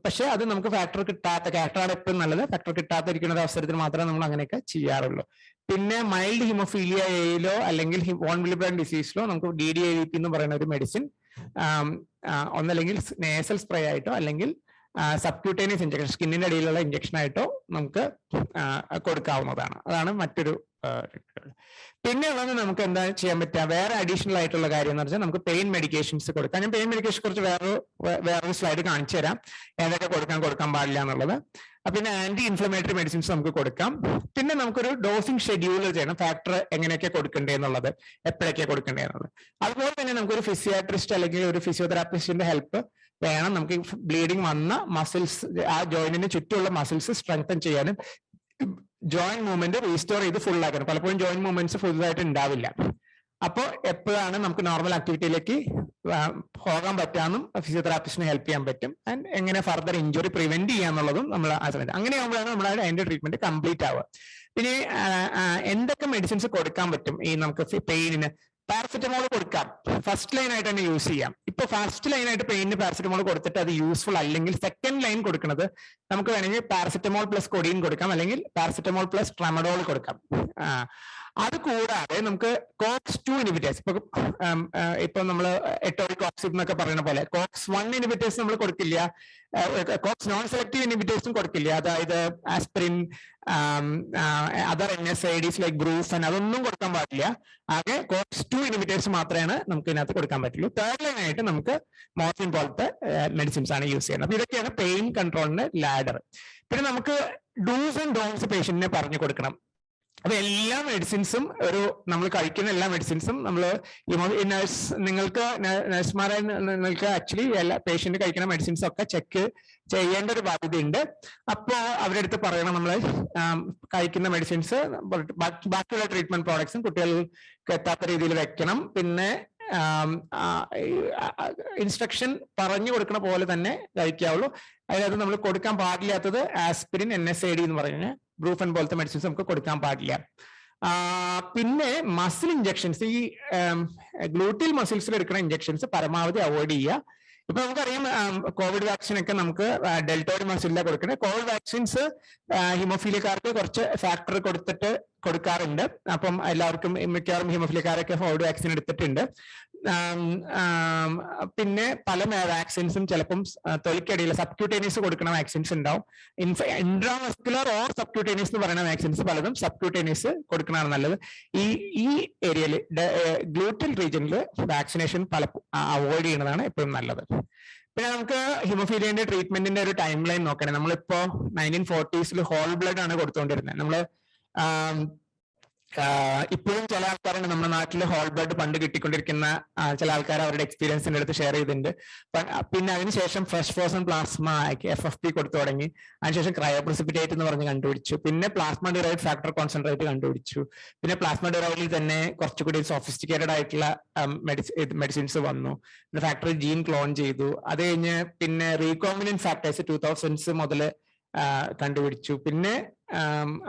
പക്ഷെ അത് നമുക്ക് ഫാക്ടർ ഫാക്ടറാണ് എപ്പോഴും നല്ലത്. ഫാക്ടർ കിട്ടാതിരിക്കുന്ന അവസരത്തിൽ മാത്രമേ നമ്മൾ അങ്ങനെയൊക്കെ ചെയ്യാറുള്ളൂ. പിന്നെ മൈൽഡ് ഹിമോഫീലിയ എയിലോ അല്ലെങ്കിൽ വോൺ വില്ലിബ്രാൻഡ് ഡിസീസിലോ നമുക്ക് DDAVP എന്ന് പറയുന്ന ഒരു മെഡിസിൻ ഒന്നല്ലെങ്കിൽ നേസൽ സ്പ്രേ ആയിട്ടോ അല്ലെങ്കിൽ സബ്ക്യൂട്ടേനിയസ് ഇഞ്ചക്ഷൻ, സ്കിന്നിന്റെ അടിയിലുള്ള ഇഞ്ചക്ഷൻ ആയിട്ടോ നമുക്ക് കൊടുക്കാവുന്നതാണ്. അതാണ് മറ്റൊരു. പിന്നെ ഉള്ളത് നമുക്ക് എന്താ ചെയ്യാൻ പറ്റുക, വേറെ അഡീഷണൽ ആയിട്ടുള്ള കാര്യം എന്ന് വെച്ചാൽ നമുക്ക് പെയിൻ മെഡിക്കേഷൻസ് കൊടുക്കാം. ഞാൻ പെയിൻ മെഡിക്കേഷൻ കുറിച്ച് വേറൊരു സ്ലൈഡ് കാണിച്ചു തരാം, ഏതൊക്കെ കൊടുക്കാൻ പാടില്ല എന്നുള്ളത്. പിന്നെ ആന്റി ഇൻഫ്ലമേറ്ററി മെഡിസിൻസ് നമുക്ക് കൊടുക്കാം. പിന്നെ നമുക്കൊരു ഡോസിങ് ഷെഡ്യൂൾ ചെയ്യണം, ഫാക്ടർ എങ്ങനെയൊക്കെ കൊടുക്കണ്ടേ എന്നുള്ളത്, എപ്പോഴൊക്കെ കൊടുക്കണ്ടേ എന്നുള്ളത്. അതുപോലെ തന്നെ നമുക്കൊരു ഫിസിയാട്രിസ്റ്റ് അല്ലെങ്കിൽ ഒരു ഫിസിയോതെറാപ്പിസ്റ്റിന്റെ ഹെൽപ്പ് വേണം. നമുക്ക് ബ്ലീഡിങ് വന്ന മസിൽസ്, ആ ജോയിന്റിന് ചുറ്റുമുള്ള മസിൽസ് സ്ട്രെങ്തൻ ചെയ്യാനും ജോയിന്റ് മൂവ്മെന്റ് റീസ്റ്റോർ ചെയ്ത് ഫുൾ ആക്കണം. പലപ്പോഴും ജോയിന്റ് മൂവ്മെന്റ്സ് ഫുള്ളായിട്ട് ഉണ്ടാവില്ല. അപ്പോൾ എപ്പോഴാണ് നമുക്ക് നോർമൽ ആക്ടിവിറ്റിയിലേക്ക് പോകാൻ പറ്റാമെന്നും ഫിസിയോതെറാപ്പിസ്റ്റിനെ ഹെൽപ്പ് ചെയ്യാൻ പറ്റും. ആൻഡ് എങ്ങനെ ഫർദർ ഇഞ്ചുറി പ്രിവെന്റ് ചെയ്യാന്നുള്ളതും നമ്മൾ ആശ്രയിക്കും. അങ്ങനെയാകുമ്പോഴാണ് നമ്മൾ അതിന്റെ ട്രീറ്റ്മെന്റ് കംപ്ലീറ്റ് ആവുക. പിന്നെ എന്തൊക്കെ മെഡിസിൻസ് കൊടുക്കാൻ പറ്റും ഈ നമുക്ക് പെയിനിന്? പാരസെറ്റമോൾ കൊടുക്കാം, ഫസ്റ്റ് ലൈൻ ആയിട്ട് തന്നെ യൂസ് ചെയ്യാം. ഇപ്പൊ ഫസ്റ്റ് ലൈൻ ആയിട്ട് പെയിന് പാരസെറ്റമോൾ കൊടുത്തിട്ട് അത് യൂസ്ഫുൾ അല്ലെങ്കിൽ സെക്കൻഡ് ലൈൻ കൊടുക്കുന്നത് നമുക്ക് വേണമെങ്കിൽ പാരസെറ്റമോൾ പ്ലസ് കൊഡീൻ കൊടുക്കാം, അല്ലെങ്കിൽ പാരസെറ്റമോൾ പ്ലസ് ട്രമഡോൾ കൊടുക്കാം. അത് കൂടാതെ നമുക്ക് COX-2 ഇൻഹിബിറ്റേഴ്സ്, ഇപ്പൊ നമ്മൾ എട്ടോറികോക്സിബ് എന്നൊക്കെ പറയുന്ന പോലെ COX-1 ഇൻഹിബിറ്റേഴ്സ് നമ്മൾ കൊടുക്കില്ല, COX നോൺ സെലക്റ്റീവ് ഇൻഹിബിറ്റേഴ്സും കൊടുക്കില്ല. അതായത് aspirin, other NSAIDs like Brufen, അതൊന്നും കൊടുക്കാൻ പാടില്ല. ആകെ COX-2 ഇൻഹിബിറ്റേഴ്സ് മാത്രമേ നമുക്ക് ഇതിനകത്ത് കൊടുക്കാൻ പറ്റുള്ളൂ. തേർഡ് ലൈൻ ആയിട്ട് നമുക്ക് മോർഫിൻ പോലത്തെ മെഡിസിൻസ് ആണ് യൂസ് ചെയ്യുന്നത്. അപ്പൊ ഇതൊക്കെയാണ് പെയിൻ കൺട്രോളിന്റെ ലാഡർ. പിന്നെ നമുക്ക് ഡൂസ് ആൻഡ് ഡോൺസ് പേഷ്യന്റിനെ പറഞ്ഞു കൊടുക്കണം. അപ്പൊ എല്ലാ മെഡിസിൻസും നമ്മൾ കഴിക്കുന്ന എല്ലാ മെഡിസിൻസും നമ്മൾ നിങ്ങൾക്ക് ആക്ച്വലി എല്ലാ പേഷ്യന്റ് കഴിക്കുന്ന മെഡിസിൻസ് ഒക്കെ ചെക്ക് ചെയ്യേണ്ട ഒരു ബാധ്യതയുണ്ട്. അപ്പോ അവരുടെ അടുത്ത് പറയണം നമ്മൾ കഴിക്കുന്ന മെഡിസിൻസ് ബാക്കിയുള്ള ട്രീറ്റ്മെന്റ് പ്രോഡക്ട്സും കുട്ടികൾക്ക് എത്താത്ത രീതിയിൽ വെക്കണം. പിന്നെ ഇൻസ്ട്രക്ഷൻ പറഞ്ഞു കൊടുക്കുന്ന പോലെ തന്നെ കഴിക്കാവുള്ളൂ. അതായത് നമ്മൾ കൊടുക്കാൻ പാടില്ലാത്തത് ആസ്പിരിൻ, NSAID എന്ന് പറഞ്ഞ ബ്രൂഫൻ പോലത്തെ മെഡിസിൻസ് നമുക്ക് കൊടുക്കാൻ പാടില്ല. പിന്നെ മസിൽ ഇഞ്ചക്ഷൻസ്, ഈ ഗ്ലൂട്ടിൽ മസിൽസിൽ എടുക്കുന്ന ഇഞ്ചക്ഷൻസ് പരമാവധി അവോയ്ഡ് ചെയ്യുക. ഇപ്പൊ നമുക്കറിയാം കോവിഡ് വാക്സിൻ ഒക്കെ നമുക്ക് ഡെൽറ്റോയിഡ് മസിലിലാണ് കൊടുക്കുന്നത്. കോവിഡ് വാക്സിൻസ് ഹിമോഫീലിയക്കാർക്ക് കുറച്ച് ഫാക്ടർ കൊടുത്തിട്ട് കൊടുക്കാറുണ്ട്. അപ്പം എല്ലാവർക്കും മിക്കവാറും ഹിമോഫീലിയക്കാരൊക്കെ കോവിഡ് വാക്സിൻ എടുത്തിട്ടുണ്ട്. പിന്നെ പല വാക്സിൻസും ചിലപ്പം തൊലിക്കടിയിൽ സബ്ക്യൂട്ടേനിയസ് കൊടുക്കുന്ന വാക്സിൻസ് ഉണ്ടാവും. ഇൻട്രാമസ്കുലർ ഓർ സബ്ക്യൂട്ടേനിയസ് എന്ന് പറയുന്ന വാക്സിൻസ് പലതും സബ്ക്യൂട്ടേനിയസ് കൊടുക്കുന്നതാണ് നല്ലത്. ഈ ഏരിയയിൽ ഗ്ലൂട്ടൽ റീജിയനിൽ വാക്സിനേഷൻ അവോയ്ഡ് ചെയ്യുന്നതാണ് എപ്പോഴും നല്ലത്. പിന്നെ നമുക്ക് ഹിമോഫീലിയന്റെ ട്രീറ്റ്മെന്റിന്റെ ഒരു ടൈം ലൈൻ നോക്കണേ. നമ്മളിപ്പോ 1940s ഹോൾ ബ്ലഡ് ആണ് കൊടുത്തുകൊണ്ടിരുന്നത്. നമ്മള് ഇപ്പോഴും ചില ആൾക്കാരുണ്ട് നമ്മുടെ നാട്ടിൽ ഹോൾ ബ്ലഡ് പണ്ട് കിട്ടിക്കൊണ്ടിരിക്കുന്ന ചില ആൾക്കാർ അവരുടെ എക്സ്പീരിയൻസിന്റെ അടുത്ത് ഷെയർ ചെയ്തിട്ടുണ്ട്. പിന്നെ അതിനുശേഷം ഫ്രഷ് ഫ്രോസൺ പ്ലാസ്മ FFP കൊടുത്തു തുടങ്ങി. അതിനുശേഷം ക്രയോപ്രസിപ്പിറ്റേറ്റ് എന്ന് പറഞ്ഞ് കണ്ടുപിടിച്ചു. പിന്നെ പ്ലാസ്മ ഡിറൈവ്ഡ് ഫാക്ടർ കോൺസെൻട്രേറ്റ് കണ്ടുപിടിച്ചു. പിന്നെ പ്ലാസ്മ ഡിറൈവിൽ തന്നെ കുറച്ചുകൂടി സോഫിസ്റ്റിക്കേറ്റഡ് ആയിട്ടുള്ള മെഡിസിൻസ് വന്നു. പിന്നെ ഫാക്ടർ ജീൻ ക്ലോൺ ചെയ്തു. അത് കഴിഞ്ഞ് പിന്നെ റീകോമ്പിനന്റ് ഫാക്ടേഴ്സ് 2000s മുതൽ കണ്ടുപിടിച്ചു. പിന്നെ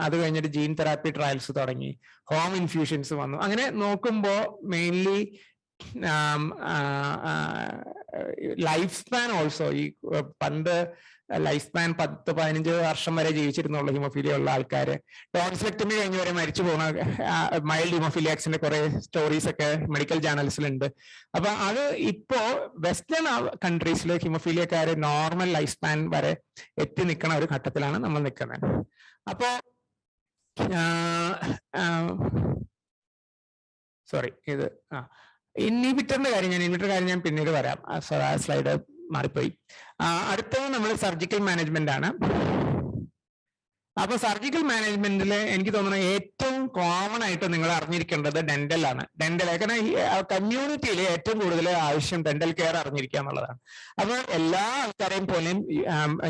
അത് കഴിഞ്ഞിട്ട് ജീൻ തെറാപ്പി ട്രയൽസ് തുടങ്ങി, ഹോം ഇൻഫ്യൂഷൻസ് വന്നു. അങ്ങനെ നോക്കുമ്പോൾ മെയിൻലി ലൈഫ് സ്പാൻ ഓൾസോ, ഈ പണ്ട് ലൈഫ് സ്പാൻ 10-15 വർഷം വരെ ജീവിച്ചിരുന്നുള്ള ഹിമോഫീലിയ ഉള്ള ആൾക്കാര് ടോൺസിലെക്ടമി കഴിഞ്ഞ് വരെ മരിച്ചു പോകുന്ന മൈൽഡ് ഹിമോഫീലിയാക്സിന്റെ കുറെ സ്റ്റോറീസ് ഒക്കെ മെഡിക്കൽ ജേർണൽസിലുണ്ട്. അപ്പൊ അത് ഇപ്പോ വെസ്റ്റേൺ കൺട്രീസിൽ ഹിമോഫീലിയക്കാര് നോർമൽ ലൈഫ് സ്പാൻ വരെ എത്തി നിൽക്കുന്ന ഒരു ഘട്ടത്തിലാണ് നമ്മൾ നിൽക്കുന്നത്. അപ്പോ സോറി, ഇത് ഇൻഹിബിറ്ററിന്റെ കാര്യം ഞാൻ പിന്നീട് വരാം. സ്ലൈഡ് മാറിപ്പോയി. അടുത്തത് നമ്മൾ സർജിക്കൽ മാനേജ്മെന്റ് ആണ്. അപ്പൊ സർജിക്കൽ മാനേജ്മെന്റിൽ എനിക്ക് തോന്നുന്നത് ഏറ്റവും കോമൺ ആയിട്ട് നിങ്ങൾ അറിഞ്ഞിരിക്കേണ്ടത് ഡെന്റൽ ആണ്. ഡെന്റൽ കാരണം കമ്മ്യൂണിറ്റിയിൽ ഏറ്റവും കൂടുതൽ ആവശ്യം ഡെന്റൽ കെയർ അറിഞ്ഞിരിക്കുക എന്നുള്ളതാണ്. അപ്പൊ എല്ലാ ആൾക്കാരെയും പോലെയും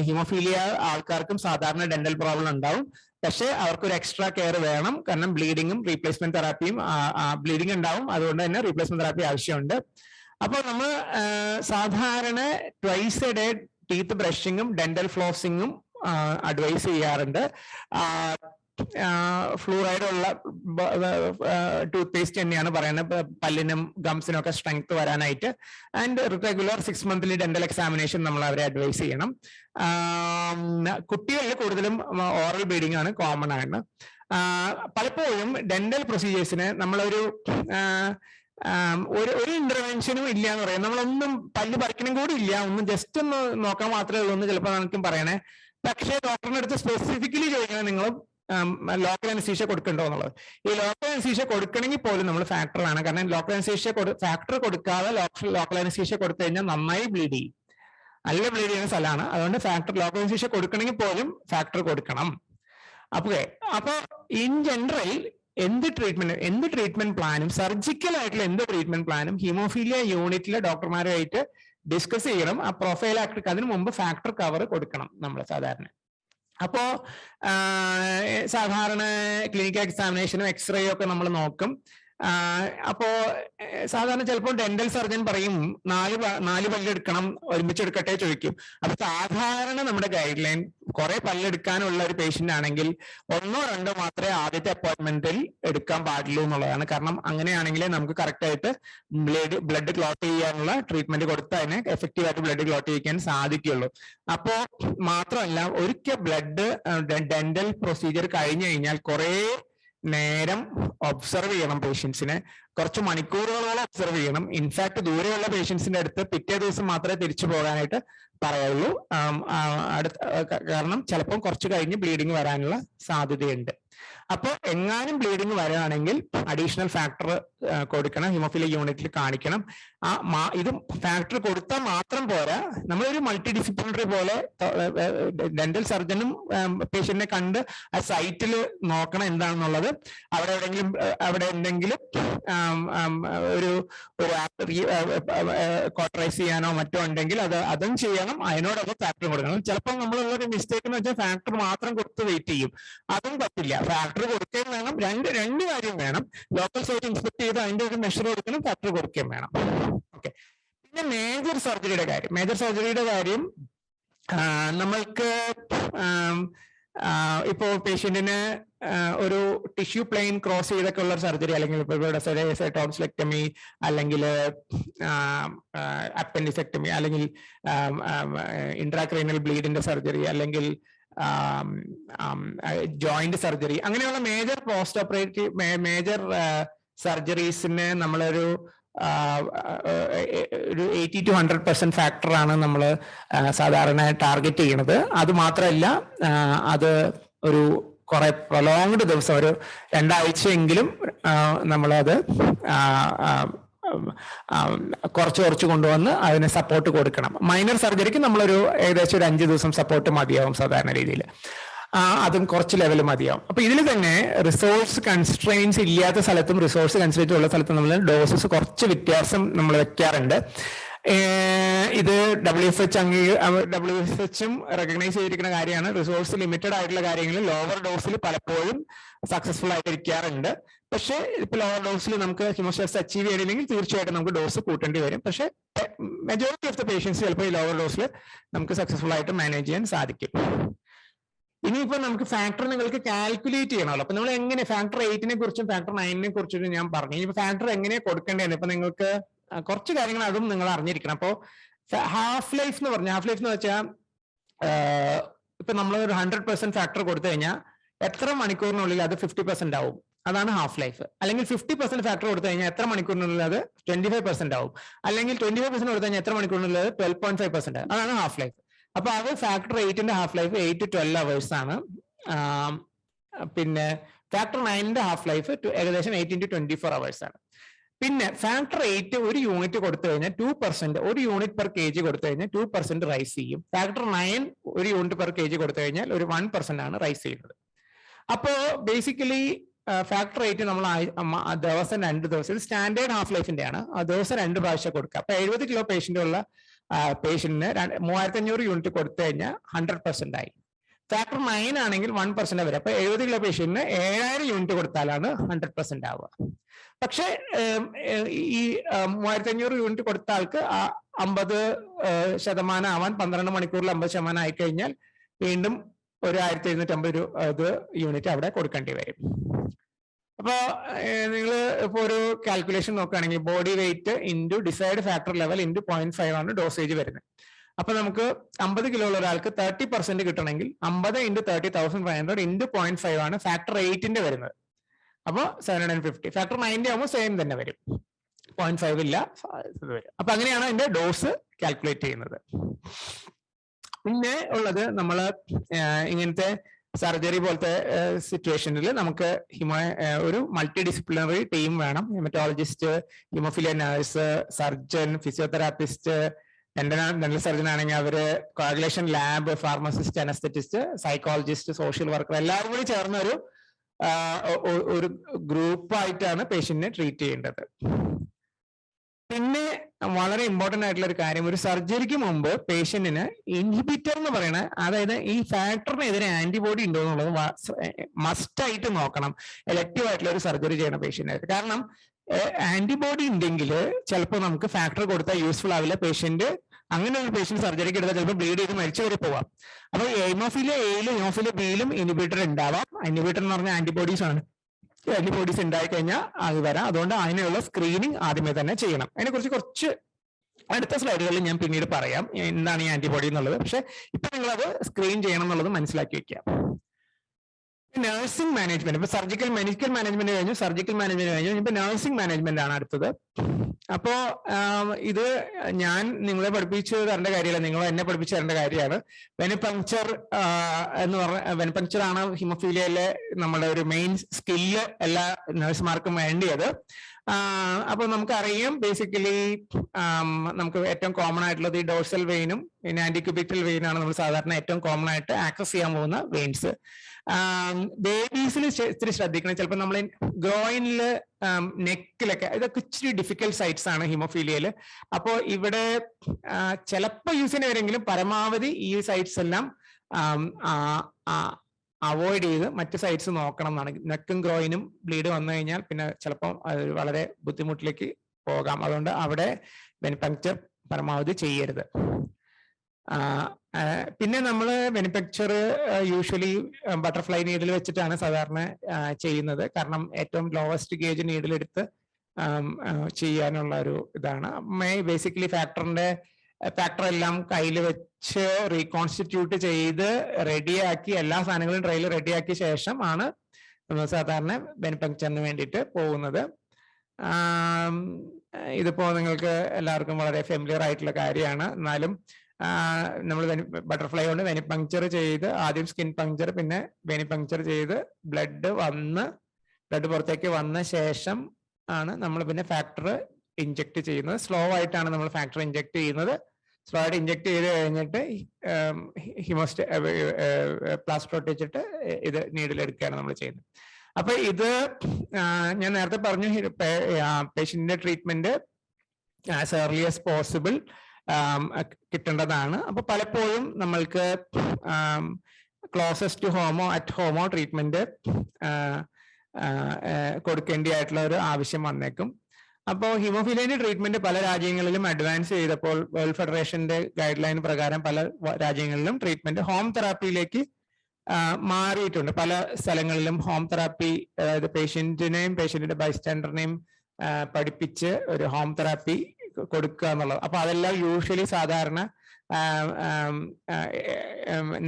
ഹിമോഫീലിയ ആൾക്കാർക്കും സാധാരണ ഡെന്റൽ പ്രോബ്ലം ഉണ്ടാവും. പക്ഷെ അവർക്കൊരു എക്സ്ട്രാ കെയർ വേണം. കാരണം ബ്ലീഡിങ്ങും റീപ്ലേസ്മെന്റ് തെറാപ്പിയും ബ്ലീഡിംഗ് ഉണ്ടാവും. അതുകൊണ്ട് തന്നെ റീപ്ലേസ്മെന്റ് തെറാപ്പി ആവശ്യമുണ്ട്. അപ്പൊ നമ്മൾ സാധാരണ ട്വൈസ് എ ഡേ ടീത്ത് ബ്രഷിങ്ങും ഡെന്റൽ ഫ്ലോസിങ്ങും അഡ്വൈസ് ചെയ്യാറുണ്ട്. ഫ്ലൂറൈഡ് ഉള്ള ടൂത്ത് പേസ്റ്റ് തന്നെയാണ് പറയുന്നത് പല്ലിനും ഗംസിനും ഒക്കെ സ്ട്രെങ്ത് വരാനായിട്ട്. And regular 6 monthly dental examination നമ്മൾ അവരെ അഡ്വൈസ് ചെയ്യണം. കുട്ടികളിൽ കൂടുതലും ഓറൽ ബ്ലീഡിംഗ് ആണ് കോമൺ ആണ്. പലപ്പോഴും ഡെന്റൽ പ്രൊസീജിയേഴ്സിന് നമ്മളൊരു ഒരു ഇന്റർവെൻഷനും ഇല്ല എന്ന് പറയാം. നമ്മളൊന്നും പല്ല് പറിക്കണം കൂടി ഇല്ല, ഒന്നും ജസ്റ്റ് ഒന്ന് നോക്കാൻ മാത്രമേ ഉള്ളൂ എന്ന് ചിലപ്പോൾ നമുക്കും പറയണേ. പക്ഷേ ഡോക്ടറിന്റെ അടുത്ത് സ്പെസിഫിക്കലി ചോദിക്കണം നിങ്ങൾ ലോക്കൽ അനസ്തീഷ്യ കൊടുക്കണ്ടോ എന്നുള്ളത്. ഈ ലോക്കൽ അനസ്തീഷ്യ കൊടുക്കണമെങ്കിൽ പോലും നമ്മൾ ഫാക്ടർ ആണ്. കാരണം ലോക്കൽ അനസ്തീഷ്യ ഫാക്ടർ കൊടുക്കാതെ ലോക്കൽ അനസ്തീഷ്യ കൊടുത്തു കഴിഞ്ഞാൽ നന്നായി ബ്ലീഡ് ചെയ്യും, നല്ല ബ്ലീഡ് ചെയ്യുന്ന സ്ഥലമാണ്. അതുകൊണ്ട് ലോക്കൽ അനസ്തീഷ്യ കൊടുക്കണമെങ്കിൽ പോലും ഫാക്ടർ കൊടുക്കണം. അപ്പൊ ഇൻ ജനറൽ എന്ത് ട്രീറ്റ്മെന്റ് പ്ലാനും സർജിക്കൽ ആയിട്ടുള്ള എന്ത് ട്രീറ്റ്മെന്റ് പ്ലാനും ഹിമോഫീലിയ യൂണിറ്റിലെ ഡോക്ടർമാരുമായിട്ട് ഡിസ്കസ് ചെയ്യണം. ആ പ്രൊഫൈലാക്ടിക് അതിനു മുമ്പ് ഫാക്ടർ കവർ കൊടുക്കണം നമ്മൾ സാധാരണ. അപ്പോ സാധാരണ ക്ലിനിക്കൽ എക്സാമിനേഷനും എക്സ്റേയും ഒക്കെ നമ്മൾ നോക്കും. അപ്പോ സാധാരണ ചിലപ്പോൾ ഡെന്റൽ സർജൻ പറയും 4 പല്ലെടുക്കണം, ഒരുമിച്ചെടുക്കട്ടെ ചോദിക്കും. അപ്പൊ സാധാരണ നമ്മുടെ ഗൈഡ് ലൈൻ കുറെ പല്ലെടുക്കാനുള്ള ഒരു പേഷ്യന്റ് ആണെങ്കിൽ 1 or 2 മാത്രമേ ആദ്യത്തെ അപ്പോയിന്റ്മെന്റിൽ എടുക്കാൻ പാടുള്ളൂ എന്നുള്ളതാണ്. കാരണം അങ്ങനെയാണെങ്കിലേ നമുക്ക് കറക്റ്റ് ആയിട്ട് ബ്ലഡ് ക്ലോട്ട് ചെയ്യാനുള്ള ട്രീറ്റ്മെന്റ് കൊടുത്ത് അതിനെ എഫക്റ്റീവ് ആയിട്ട് ബ്ലഡ് ക്ലോട്ട് ചെയ്യിക്കാൻ സാധിക്കുള്ളൂ. അപ്പോ മാത്രമല്ല, ഒരിക്കൽ ഡെന്റൽ പ്രൊസീജിയർ കഴിഞ്ഞു കഴിഞ്ഞാൽ കുറെ നേരം ഒബ്സർവ് ചെയ്യണം പേഷ്യൻസിനെ, കുറച്ച് മണിക്കൂറുകളോളം ഒബ്സർവ് ചെയ്യണം. ഇൻഫാക്ട് ദൂരെയുള്ള പേഷ്യൻസിന്റെ അടുത്ത് പിറ്റേ ദിവസം മാത്രമേ തിരിച്ചു പോകാനായിട്ട് പറയുള്ളൂ. കാരണം ചിലപ്പോൾ കുറച്ച് കഴിഞ്ഞ് ബ്ലീഡിങ് വരാനുള്ള സാധ്യതയുണ്ട്. അപ്പോൾ എങ്ങാനും ബ്ലീഡിങ് വരികയാണെങ്കിൽ അഡീഷണൽ ഫാക്ടർ കൊടുക്കണം, ഹിമോഫീലിയ യൂണിറ്റിൽ കാണിക്കണം. ഇത് ഫാക്ടർ കൊടുത്താൽ മാത്രം പോരാ, നമ്മളൊരു മൾട്ടി ഡിസിപ്ലിനറി പോലെ ഡെന്റൽ സർജനും പേഷ്യന്റിനെ കണ്ട് ആ സൈറ്റിൽ നോക്കണം എന്താണെന്നുള്ളത്. അവിടെ എന്തെങ്കിലും ഒരു കോട്ടറൈസ് ചെയ്യാനോ മറ്റോ ഉണ്ടെങ്കിൽ അതും ചെയ്യണം. അതിനോടൊപ്പം ഫാക്ടർ കൊടുക്കണം. ചിലപ്പോൾ നമ്മളുള്ളൊരു മിസ്റ്റേക്ക് എന്ന് വെച്ചാൽ ഫാക്ടർ മാത്രം കൊടുത്ത് വെയിറ്റ് ചെയ്യും. അതും പറ്റില്ല. ഫാക്ടർ കൊടുക്കുകയും വേണം. രണ്ട് കാര്യം വേണം. ലോക്കൽ സൈറ്റ് ഇൻസ്പെക്ട് ചെയ്ത് അതിന്റെ ഒരു മെഷർ കൊടുക്കണം, ഫാക്ടർ കൊടുക്കുകയും വേണം. ഓക്കെ. പിന്നെ മേജർ സർജറിയുടെ കാര്യം നമ്മൾക്ക് ഇപ്പോ പേഷ്യന്റിന് ഒരു ടിഷ്യൂ പ്ലെയിൻ ക്രോസ് ചെയ്തൊക്കെ ഉള്ള സർജറി, അല്ലെങ്കിൽ ഇപ്പോൾ ടോൺസിലെക്ടമി, അല്ലെങ്കിൽ അപ്പൻഡിസെക്ടമി, അല്ലെങ്കിൽ ഇൻട്രാക്രൈനൽ ബ്ലീഡിന്റെ സർജറി, അല്ലെങ്കിൽ ജോയിന്റ് സർജറി, അങ്ങനെയുള്ള മേജർ പോസ്റ്റ് ഓപ്പറേറ്റീവ് മേജർ സർജറീസിന് നമ്മളൊരു ഒരു 80 to 100% ഫാക്ടറാണ് നമ്മൾ സാധാരണ ടാർഗറ്റ് ചെയ്യുന്നത്. അത് മാത്രമല്ല അത് ഒരു കുറെ പ്രൊലോങ്ഡ് ദിവസം, ഒരു 2 ആഴ്ചയെങ്കിലും നമ്മളത് കുറച്ച് കൊണ്ടുവന്ന് അതിന് സപ്പോർട്ട് കൊടുക്കണം. മൈനർ സർജറിക്ക് നമ്മളൊരു ഏകദേശം ഒരു 5 ദിവസം സപ്പോർട്ട് മതിയാവും സാധാരണ രീതിയിൽ. അതും കുറച്ച് ലെവൽ മതിയാവും. അപ്പൊ ഇതിൽ തന്നെ റിസോഴ്സ് കൺസ്ട്രെയിൻസ് ഇല്ലാത്ത സ്ഥലത്തും റിസോഴ്സ് കൺസ്ട്രെയിൻസ് ഉള്ള സ്ഥലത്തും നമ്മൾ ഡോസസ് കുറച്ച് വ്യത്യാസം നമ്മൾ വെക്കാറുണ്ട്. ഇത് WFHും റെക്കഗ്നൈസ് ചെയ്തിരിക്കുന്ന കാര്യമാണ്. റിസോഴ്സ് ലിമിറ്റഡ് ആയിട്ടുള്ള കാര്യങ്ങളിൽ ലോവർ ഡോസിൽ പലപ്പോഴും സക്സസ്ഫുൾ ആയിട്ട് ഇരിക്കാറുണ്ട്. പക്ഷേ ഇപ്പൊ ലോവർ ഡോസിൽ നമുക്ക് ഹീമോസ്റ്റാസിസ് അച്ചീവ് ചെയ്തില്ലെങ്കിൽ തീർച്ചയായിട്ടും നമുക്ക് ഡോസ് കൂട്ടേണ്ടി വരും. പക്ഷേ മെജോറിറ്റി ഓഫ് ദ പേഷ്യൻസ് ചിലപ്പോൾ ഈ ലോവർ ഡോസിൽ നമുക്ക് സക്സസ്ഫുൾ ആയിട്ട് മാനേജ് ചെയ്യാൻ സാധിക്കും. ഇനിയിപ്പോ നമുക്ക് ഫാക്ടർ നിങ്ങൾക്ക് കാൽക്കുലേറ്റ് ചെയ്യണമല്ലോ. അപ്പൊ നമ്മൾ എങ്ങനെ ഫാക്ടർ 8നെ കുറിച്ചും ഫാക്ടർ 9നെ കുറിച്ചും ഞാൻ പറഞ്ഞു. ഇനിയിപ്പോ ഫാക്ടർ എങ്ങനെ കൊടുക്കേണ്ടതെന്ന് ഇപ്പൊ നിങ്ങൾക്ക് കുറച്ച് കാര്യങ്ങൾ അതും നിങ്ങൾ അറിഞ്ഞിരിക്കണം. അപ്പോ ഹാഫ് ലൈഫ് എന്ന് പറഞ്ഞാൽ, ഹാഫ് ലൈഫ് എന്ന് വെച്ചാൽ ഇപ്പൊ നമ്മൾ ഒരു 100% ഫാക്ടർ കൊടുത്തു കഴിഞ്ഞാൽ എത്ര മണിക്കൂറിനുള്ളിൽ അത് 50% ആവും, അതാണ് ഹാഫ് ലൈഫ്. അല്ലെങ്കിൽ 50% ഫാക്ടർ കൊടുത്തു കഴിഞ്ഞാൽ എത്ര മണിക്കൂറിനുള്ളിൽ അത് 25% ആവും. അല്ലെങ്കിൽ 25% കൊടുത്തു കഴിഞ്ഞാൽ എത്ര മണിക്കൂറിനുള്ളിൽ അത് 12.5%, അതാണ് ഹാഫ് ലൈഫ്. അപ്പൊ അത് factor 8ന്റെ half life 8 to 12 hours ആണ്. പിന്നെ ഫാക്ടർ 9ന്റെ ഹാഫ് ലൈഫ് ഏകദേശം 18 to 24 hours ആണ്. പിന്നെ ഫാക്ടർ 8 ഒരു യൂണിറ്റ് കൊടുത്തു കഴിഞ്ഞാൽ 2%, ഒരു യൂണിറ്റ് പെർ kg കൊടുത്തു കഴിഞ്ഞാൽ 2% റൈസ് ചെയ്യും. ഫാക്ടർ 9 ഒരു യൂണിറ്റ് പെർ kg കൊടുത്തു കഴിഞ്ഞാൽ ഒരു 1% ആണ് റൈസ് ചെയ്യുന്നത്. അപ്പോ ബേസിക്കലി ഫാക്ടർ 8 നമ്മൾ ദിവസം 2 ദിവസം, ഇത് സ്റ്റാൻഡേർഡ് ഹാഫ് ലൈഫിന്റെ ആണ്, ദിവസം 2 പ്രാവശ്യം കൊടുക്കുക. അപ്പൊ 70 കിലോ പേഷ്യന്റ് ഉള്ള പേഷ്യന്റിന് 3500 യൂണിറ്റ് കൊടുത്തു കഴിഞ്ഞാൽ 100% ആയി. ഫാക്ടർ 9 ആണെങ്കിൽ 1% വരെ. അപ്പൊ 70 കിലോ പേഷ്യന്റിന് 7000 യൂണിറ്റ് കൊടുത്താലാണ് 100% ആവുക. പക്ഷെ ഈ 3500 യൂണിറ്റ് കൊടുത്ത ആൾക്ക് 50% ആവാൻ 12 മണിക്കൂറിൽ 50% ആയിക്കഴിഞ്ഞാൽ വീണ്ടും ഒരു 1750 യൂണിറ്റ് അവിടെ കൊടുക്കേണ്ടി വരും. അപ്പോ നിങ്ങൾ ഇപ്പൊ ഒരു കാൽക്കുലേഷൻ നോക്കുകയാണെങ്കിൽ body weight into decide factor level into 0.5 ആണ് ഡോസേജ് വരുന്നത്. അപ്പൊ നമുക്ക് 50 കിലോ ഉള്ള ഒരാൾക്ക് 30% കിട്ടണമെങ്കിൽ 50 × 30,500 ഇൻറ്റു 0.5 ആണ് ഫാക്ടർ 8ന്റെ വരുന്നത്. അപ്പൊ 750. ഫാക്ടർ 9ന്റെ ആകുമ്പോൾ സെയിം തന്നെ വരും, 0.5 ഇല്ല വരും. അപ്പൊ അങ്ങനെയാണ് അതിന്റെ ഡോസ് കാൽക്കുലേറ്റ് ചെയ്യുന്നത്. പിന്നെ ഉള്ളത് നമ്മൾ ഇങ്ങനത്തെ സർജറി പോലത്തെ സിറ്റുവേഷനിൽ നമുക്ക് ഒരു മൾട്ടി ഡിസിപ്ലിനറി ടീം വേണം. Haematologist, haemophilia nurse, surgeon, physiotherapist, dental surgeon ആണെങ്കിൽ അവര്, coagulation lab, pharmacist, anaesthetist, psychologist, social worker, എല്ലാവരും കൂടി ചേർന്ന ഒരു ഗ്രൂപ്പായിട്ടാണ് പേഷ്യന്റിനെ ട്രീറ്റ് ചെയ്യേണ്ടത്. പിന്നെ വളരെ ഇമ്പോർട്ടന്റ് ആയിട്ടുള്ള ഒരു കാര്യം, ഒരു സർജറിക്ക് മുമ്പ് പേഷ്യന്റിന് ഇൻഹിബിറ്റർ എന്ന് പറയുന്ന, അതായത് ഈ ഫാക്ടറിനെതിരെ ആന്റിബോഡി ഉണ്ടോ എന്നുള്ളത് മസ്റ്റ് ആയിട്ട് നോക്കണം എലക്റ്റീവ് ആയിട്ടുള്ള ഒരു സർജറി ചെയ്യുന്ന പേഷ്യന്റിന്. കാരണം ആന്റിബോഡി ഉണ്ടെങ്കിൽ ചിലപ്പോൾ നമുക്ക് ഫാക്ടർ കൊടുത്താൽ യൂസ്ഫുൾ ആവില്ല. പേഷ്യന്റ് അങ്ങനെ ഒരു പേഷ്യന്റ് സർജറിക്ക് എടുത്താൽ ചിലപ്പോൾ ബ്ലീഡ് ചെയ്ത് മരിച്ചു വരെ പോവാം. അപ്പൊ ഹീമോഫിലിയ എയിലും ഹീമോഫിലിയ ബിയിലും ഇൻഹിബിറ്റർ ഉണ്ടാവാം. ഇൻഹിബിറ്റർ എന്ന് പറഞ്ഞാൽ ആന്റിബോഡീസ് ആണ്. ആന്റിബോഡീസ് ഉണ്ടായി കഴിഞ്ഞാൽ അത് വരാം. അതുകൊണ്ട് അതിനുള്ള സ്ക്രീനിങ് ആദ്യമേ തന്നെ ചെയ്യണം. അതിനെക്കുറിച്ച് കുറച്ച് അടുത്ത സ്ലൈഡുകളിൽ ഞാൻ പിന്നീട് പറയാം എന്താണ് ഈ ആന്റിബോഡി എന്നുള്ളത്. പക്ഷെ ഇപ്പൊ നിങ്ങളത് സ്ക്രീൻ ചെയ്യണം എന്നുള്ളത് മനസ്സിലാക്കി വെക്കുക. നഴ്സിംഗ് മാനേജ്മെന്റ്, ഇപ്പൊ മെഡിക്കൽ മാനേജ്മെന്റ് കഴിഞ്ഞു, സർജിക്കൽ മാനേജ്മെന്റ് കഴിഞ്ഞു, ഇപ്പൊ നഴ്സിംഗ് മാനേജ്മെന്റ് ആണ് അടുത്തത്. അപ്പോ ഇത് ഞാൻ നിങ്ങളെ പഠിപ്പിച്ചു തരേണ്ട കാര്യമല്ല, നിങ്ങൾ എന്നെ പഠിപ്പിച്ചു തരേണ്ട കാര്യമാണ്. വെനിപങ്ക്ചർ എന്ന് പറഞ്ഞ, വെനിപങ്ക്ചർ ആണ് ഹിമോഫീലിയയിലെ നമ്മുടെ ഒരു മെയിൻ സ്കില്ല് എല്ലാ നഴ്സുമാർക്കും വേണ്ടിയത്. അപ്പൊ നമുക്കറിയാം ബേസിക്കലി നമുക്ക് ഏറ്റവും കോമൺ ആയിട്ടുള്ളത് ഈ ഡോർസൽ വെയിനും പിന്നെ ആന്റിക്യൂബിറ്റൽ വെയിനാണ് നമ്മൾ സാധാരണ ഏറ്റവും കോമൺ ആയിട്ട് ആക്സസ് ചെയ്യാൻ പോകുന്ന വെയിൻസ്. ബേബീസിൽ ഇത്തിരി ശ്രദ്ധിക്കണം. ചിലപ്പോൾ നമ്മൾ ഗ്രോയിനില്, നെക്കിലൊക്കെ, ഇതൊക്കെ ഇച്ചിരി ഡിഫിക്കൽട്ട് സൈറ്റ്സ് ആണ് ഹിമോഫീലിയയില്. അപ്പോൾ ഇവിടെ ചിലപ്പോൾ യൂസ് ചെയ്യുന്നവരെങ്കിലും പരമാവധി ഈ സൈറ്റ്സ് എല്ലാം അവോയ്ഡ് ചെയ്ത് മറ്റ് സൈറ്റ്സ് നോക്കണം എന്നാണ്. നെക്കും ഗ്രോയിനും ബ്ലീഡ് വന്നു കഴിഞ്ഞാൽ പിന്നെ ചിലപ്പോൾ അത് വളരെ ബുദ്ധിമുട്ടിലേക്ക് പോകാം. അതുകൊണ്ട് അവിടെ വെനിപങ്ക്ചർ പരമാവധി ചെയ്യരുത്. പിന്നെ നമ്മൾ വെനിപങ്ക്ചർ യൂഷ്വലി ബട്ടർഫ്ലൈ നീഡിൽ വെച്ചിട്ടാണ് സാധാരണ ചെയ്യുന്നത്. കാരണം ഏറ്റവും ലോവസ്റ്റ് ഗേജ് നീഡിൽ എടുത്ത് ചെയ്യാനുള്ള ഒരു ഇതാണ്. ബേസിക്കലി ഫാക്ടർ എല്ലാം കയ്യിൽ വെച്ച് റീകോൺസ്റ്റിറ്റ്യൂട്ട് ചെയ്ത് റെഡിയാക്കി, എല്ലാ സാധനങ്ങളും ട്രെയിൽ റെഡിയാക്കിയ ശേഷം ആണ് നമ്മൾ സാധാരണ വെനിപങ്ക്ചറിന് വേണ്ടിയിട്ട് പോകുന്നത്. ഇതിപ്പോ നിങ്ങൾക്ക് എല്ലാവർക്കും വളരെ ഫെമിലിയർ ആയിട്ടുള്ള കാര്യമാണ്. എന്നാലും നമ്മൾ ബട്ടർഫ്ലൈ കൊണ്ട് വെനിപങ്ക്ചർ ചെയ്ത് ആദ്യം സ്കിൻ പങ്ക്ചർ പിന്നെ വെനിപങ്ക്ചർ ചെയ്ത് ബ്ലഡ് പുറത്തേക്ക് വന്ന ശേഷം ആണ് നമ്മൾ പിന്നെ ഫാക്ടർ ഇഞ്ചെക്ട് ചെയ്യുന്നത്. സ്ലോ ആയിട്ടാണ് നമ്മൾ ഫാക്ടർ ഇഞ്ചെക്ട് ചെയ്യുന്നത്. സ്ലോ ആയിട്ട് ഇഞ്ചെക്ട് ചെയ്ത് കഴിഞ്ഞിട്ട് പ്ലാസ്റ്റർ ഒട്ടിച്ചിട്ട് ഇത് നീഡിലെടുക്കുകയാണ് നമ്മൾ ചെയ്യുന്നത്. അപ്പൊ ഇത് ഞാൻ നേരത്തെ പറഞ്ഞു, പേഷ്യന്റിന്റെ treatment as early as possible കിട്ടേണ്ടതാണ്. അപ്പൊ പലപ്പോഴും നമ്മൾക്ക് ക്ലോസസ്റ്റ് ഹോമോ അറ്റ് ഹോമോ ട്രീറ്റ്മെന്റ് കൊടുക്കേണ്ടതായിട്ടുള്ള ഒരു ആവശ്യം വന്നേക്കും. അപ്പോൾ ഹീമോഫീലിയന്റെ ട്രീറ്റ്മെന്റ് പല രാജ്യങ്ങളിലും അഡ്വാൻസ് ചെയ്തപ്പോൾ വേൾഡ് ഫെഡറേഷന്റെ ഗൈഡ് ലൈൻ പ്രകാരം പല രാജ്യങ്ങളിലും ട്രീറ്റ്മെന്റ് ഹോം തെറാപ്പിയിലേക്ക് മാറിയിട്ടുണ്ട്. പല സ്ഥലങ്ങളിലും ഹോം തെറാപ്പി, അതായത് പേഷ്യന്റിന്റെ ബൈസ്റ്റാൻഡറിനെയും പഠിപ്പിച്ച് ഒരു ഹോം തെറാപ്പി കൊടുക്കുക എന്നുള്ളത്. അപ്പൊ അതെല്ലാം യൂഷ്വലി സാധാരണ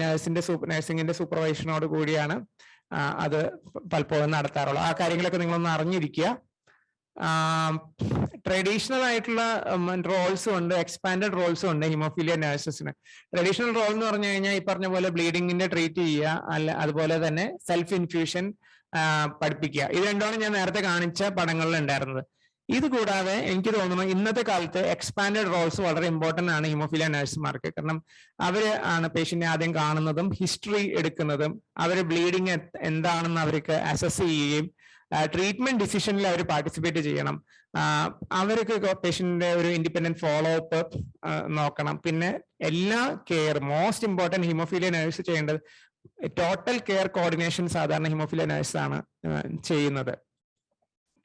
നഴ്സിംഗിന്റെ സൂപ്പർവൈഷനോട് കൂടിയാണ് അത് പലപ്പോഴും നടത്താറുള്ളത്. ആ കാര്യങ്ങളൊക്കെ നിങ്ങളൊന്ന് അറിഞ്ഞിരിക്കുക. ട്രഡീഷണൽ ആയിട്ടുള്ള റോൾസും ഉണ്ട്, എക്സ്പാൻഡഡ് റോൾസും ഉണ്ട് ഹീമോഫീലിയ നഴ്സസിന്. ട്രഡീഷണൽ റോൾ എന്ന് പറഞ്ഞു കഴിഞ്ഞാൽ ഈ പറഞ്ഞ പോലെ ബ്ലീഡിങ്ങിന്റെ ട്രീറ്റ് ചെയ്യുക, അതുപോലെ തന്നെ സെൽഫ് ഇൻഫ്യൂഷൻ പഠിപ്പിക്കുക. ഇത് രണ്ടാണ് ഞാൻ നേരത്തെ കാണിച്ച പടങ്ങളിൽ ഉണ്ടായിരുന്നത്. ഇത് കൂടാതെ എനിക്ക് തോന്നുന്നു ഇന്നത്തെ കാലത്ത് എക്സ്പാൻഡഡ് റോൾസ് വളരെ ഇമ്പോർട്ടന്റ് ആണ് ഹീമോഫീലിയ നഴ്സുമാർക്ക്. കാരണം അവര് ആണ് പേഷ്യന്റിനെ ആദ്യം കാണുന്നതും ഹിസ്റ്ററി എടുക്കുന്നതും അവര് ബ്ലീഡിങ് എന്താണെന്ന് അവർക്ക് അസസ് ചെയ്യുകയും ട്രീറ്റ്മെന്റ് ഡിസിഷനിൽ അവർ പാർട്ടിസിപ്പേറ്റ് ചെയ്യണം. അവർക്ക് പേഷ്യന്റിന്റെ ഒരു ഇൻഡിപെൻഡന്റ് ഫോളോ അപ്പ് നോക്കണം. പിന്നെ എല്ലാ care, most important haemophilia nurse ചെയ്യേണ്ടത് ടോട്ടൽ കെയർ കോർഡിനേഷൻ സാധാരണ ഹീമോഫീലിയ നഴ്സാണ് ചെയ്യുന്നത്.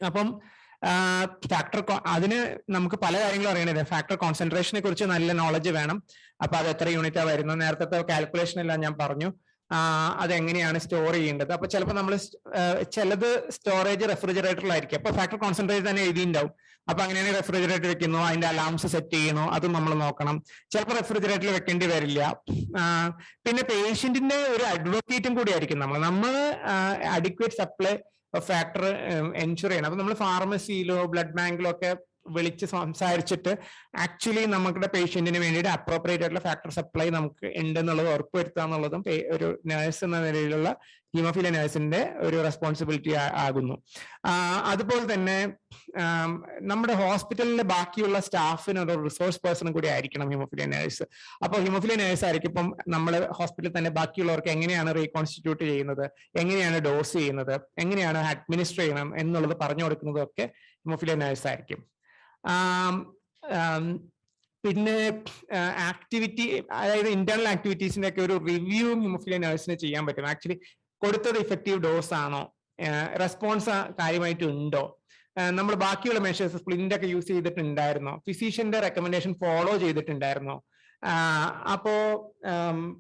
അപ്പം അതിന് നമുക്ക് പല കാര്യങ്ങളും അറിയണത്. ഫാക്ടർ കോൺസെൻട്രേഷനെ കുറിച്ച് നല്ല നോളജ് വേണം. അപ്പൊ അത് എത്ര യൂണിറ്റാ വരുന്നത്, നേരത്തെ കാൽക്കുലേഷൻ എല്ലാം ഞാൻ പറഞ്ഞു. അതെങ്ങനെയാണ് സ്റ്റോർ ചെയ്യേണ്ടത്. അപ്പൊ ചിലപ്പോൾ നമ്മൾ ചിലത് സ്റ്റോറേജ് റെഫ്രിജറേറ്ററിലായിരിക്കും. അപ്പൊ ഫാക്ടർ കോൺസെൻട്രേറ്റ് തന്നെ എഴുതിയിട്ടുണ്ടാവും. അപ്പൊ അങ്ങനെയാണെങ്കിൽ റെഫ്രിജറേറ്റർ വെക്കുന്നു, അതിന്റെ അലാംസ് സെറ്റ് ചെയ്യണോ അതും നമ്മൾ നോക്കണം. ചിലപ്പോൾ റെഫ്രിജറേറ്ററിൽ വെക്കേണ്ടി വരില്ല. പിന്നെ പേഷ്യന്റിന്റെ ഒരു അഡ്വക്കേറ്റും കൂടി ആയിരിക്കും നമ്മൾ അഡിക്വേറ്റ് സപ്ലൈ ഫാക്ടർ എൻഷുർ ചെയ്യണം. അപ്പൊ നമ്മൾ ഫാർമസിയിലോ ബ്ലഡ് ബാങ്കിലോ ഒക്കെ വിളിച്ച് സംസാരിച്ചിട്ട് ആക്ച്വലി നമ്മുടെ പേഷ്യന്റിന് വേണ്ടിയിട്ട് അപ്രോപ്രിയേറ്റ് ആയിട്ടുള്ള ഫാക്ടർ സപ്ലൈ നമുക്ക് ഉണ്ടെന്നുള്ളത് ഉറപ്പുവരുത്തുക എന്നുള്ളതും ഒരു നഴ്സ് എന്ന നിലയിലുള്ള ഹീമോഫീലിയ നഴ്സിന്റെ ഒരു റെസ്പോൺസിബിലിറ്റി ആകുന്നു. അതുപോലെ തന്നെ നമ്മുടെ ഹോസ്പിറ്റലിലെ ബാക്കിയുള്ള സ്റ്റാഫിന് ഒരു റിസോഴ്സ് പേഴ്സണും കൂടി ആയിരിക്കണം ഹീമോഫീലിയ നഴ്സ്. അപ്പോൾ ഹീമോഫീലിയ നഴ്സ് ആയിരിക്കും ഇപ്പം നമ്മൾ ഹോസ്പിറ്റലിൽ തന്നെ ബാക്കിയുള്ളവർക്ക് എങ്ങനെയാണ് റീകോൺസ്റ്റിറ്റ്യൂട്ട് ചെയ്യുന്നത്, എങ്ങനെയാണ് ഡോസ് ചെയ്യുന്നത്, എങ്ങനെയാണ് അഡ്മിനിസ്റ്റർ ചെയ്യണം എന്നുള്ളത് പറഞ്ഞു കൊടുക്കുന്നതും ഒക്കെ ഹീമോഫീലിയ നഴ്സ് ആയിരിക്കും. പിന്നെ ആക്ടിവിറ്റി, അതായത് ഇന്റേണൽ ആക്ടിവിറ്റീസിന്റെ ഒക്കെ ഒരു റിവ്യൂ ഹീമോഫീലിയ നഴ്സിന് ചെയ്യാൻ പറ്റും. ആക്ച്വലി കൊടുത്തത് ഇഫക്റ്റീവ് ഡോസ് ആണോ, റെസ്പോൺസ് കാര്യമായിട്ട് ഉണ്ടോ, നമ്മൾ ബാക്കിയുള്ള മെഷേഴ്സ് സ്പ്ലിന്റ് ഒക്കെ യൂസ് ചെയ്തിട്ടുണ്ടായിരുന്നോ, ഫിസിഷ്യന്റെ റെക്കമെൻഡേഷൻ ഫോളോ ചെയ്തിട്ടുണ്ടായിരുന്നോ, അപ്പോ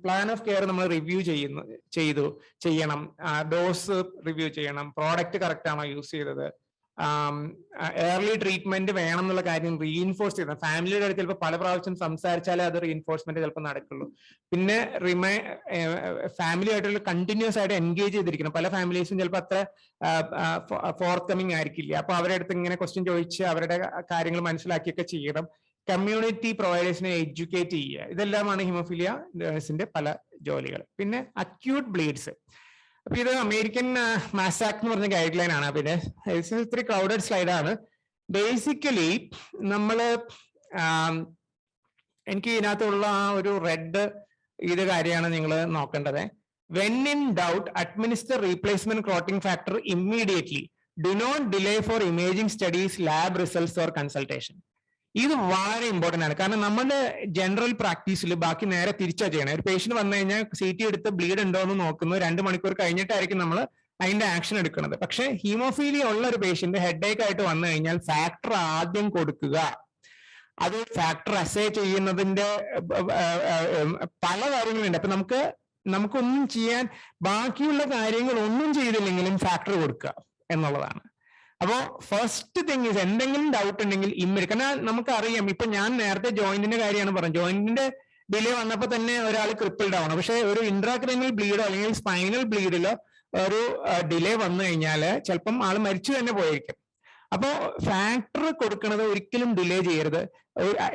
പ്ലാൻ ഓഫ് കെയർ നമ്മൾ റിവ്യൂ ചെയ്യണം, ഡോസ് റിവ്യൂ ചെയ്യണം, പ്രോഡക്റ്റ് കറക്റ്റ് ആണോ യൂസ് ചെയ്തത്, ഏർലി ട്രീറ്റ്മെന്റ് വേണം എന്നുള്ള കാര്യം റീഇൻഫോഴ്സ് ചെയ്യണം. ഫാമിലിയുടെ അടുത്ത് ചിലപ്പോൾ പല പ്രാവശ്യം സംസാരിച്ചാലേ അത് റീഇൻഫോഴ്സ്മെന്റ് ചിലപ്പോൾ നടക്കുള്ളൂ. പിന്നെ ഫാമിലി ആയിട്ടുള്ള കണ്ടിന്യൂസ് ആയിട്ട് എൻഗേജ് ചെയ്തിരിക്കണം. പല ഫാമിലീസും ചിലപ്പോൾ അത്ര ഫോർത്ത് കമ്മിങ് ആയിരിക്കില്ല. അപ്പൊ അവരുടെ അടുത്ത് ഇങ്ങനെ ക്വസ്റ്റ്യൻ ചോദിച്ച് അവരുടെ കാര്യങ്ങൾ മനസ്സിലാക്കിയൊക്കെ ചെയ്യണം. കമ്മ്യൂണിറ്റി പ്രൊവൈഡേഴ്സിനെ എഡ്യൂക്കേറ്റ് ചെയ്യുക, ഇതെല്ലാമാണ് ഹീമോഫീലിയ നഴ്സിന്റെ പല ജോലികൾ. പിന്നെ അക്യൂട്ട് ബ്ലീഡ്സ്, അപ്പൊ ഇത് അമേരിക്കൻ മാസാക് എന്ന് പറഞ്ഞ ഗൈഡ് ലൈൻ ആണ്. പിന്നെ ഇത്തിരി ക്രൗഡഡ് സ്ലൈഡാണ്. ബേസിക്കലി നമ്മള് എനിക്ക് ഇതിനകത്തുള്ള ആ ഒരു റെഡ് ഇത് കാര്യമാണ് നിങ്ങൾ നോക്കേണ്ടത്. When in doubt administer replacement clotting factor immediately. Do not delay for imaging studies, lab results or consultation. ഇത് വളരെ ഇമ്പോർട്ടന്റ് ആണ്. കാരണം നമ്മുടെ ജനറൽ പ്രാക്ടീസിൽ ബാക്കി നേരെ തിരിച്ചാ ചെയ്യണം. ഒരു പേഷ്യന്റ് വന്നു കഴിഞ്ഞാൽ CT എടുത്ത് ബ്ലീഡ് ഉണ്ടോ എന്ന് നോക്കുന്നു, 2 മണിക്കൂർ കഴിഞ്ഞിട്ടായിരിക്കും നമ്മൾ അതിന്റെ ആക്ഷൻ എടുക്കുന്നത്. പക്ഷെ ഹീമോഫീലിയ ഉള്ള ഒരു പേഷ്യന്റ് ഹെഡേക്ക് ആയിട്ട് വന്നു കഴിഞ്ഞാൽ ഫാക്ടർ ആദ്യം കൊടുക്കുക. അത് ഫാക്ടർ അസേ ചെയ്യുന്നതിന്റെ പല കാര്യങ്ങളുണ്ട്. അപ്പൊ നമുക്കൊന്നും ചെയ്യാൻ, ബാക്കിയുള്ള കാര്യങ്ങൾ ഒന്നും ചെയ്തില്ലെങ്കിലും ഫാക്ടർ കൊടുക്കുക എന്നുള്ളതാണ്. അപ്പോ ഫസ്റ്റ് തിങ് ഈസ്, എന്തെങ്കിലും ഡൗട്ട് ഉണ്ടെങ്കിൽ കാരണം നമുക്കറിയാം. ഇപ്പൊ ഞാൻ നേരത്തെ ജോയിന്റിന്റെ കാര്യമാണ് പറഞ്ഞത്. ജോയിന്റിന്റെ ഡിലേ വന്നപ്പോൾ തന്നെ ഒരാൾ ക്രിപ്പിൾഡ് ആവണം. പക്ഷെ ഒരു ഇൻട്രാക്രൈനൽ ബ്ലീഡോ അല്ലെങ്കിൽ സ്പൈനൽ ബ്ലീഡിലോ ഒരു ഡിലേ വന്നു കഴിഞ്ഞാൽ ചിലപ്പം ആൾ മരിച്ചു തന്നെ പോയിരിക്കും. അപ്പോൾ ഫാക്ടർ കൊടുക്കുന്നത് ഒരിക്കലും ഡിലേ ചെയ്യരുത്.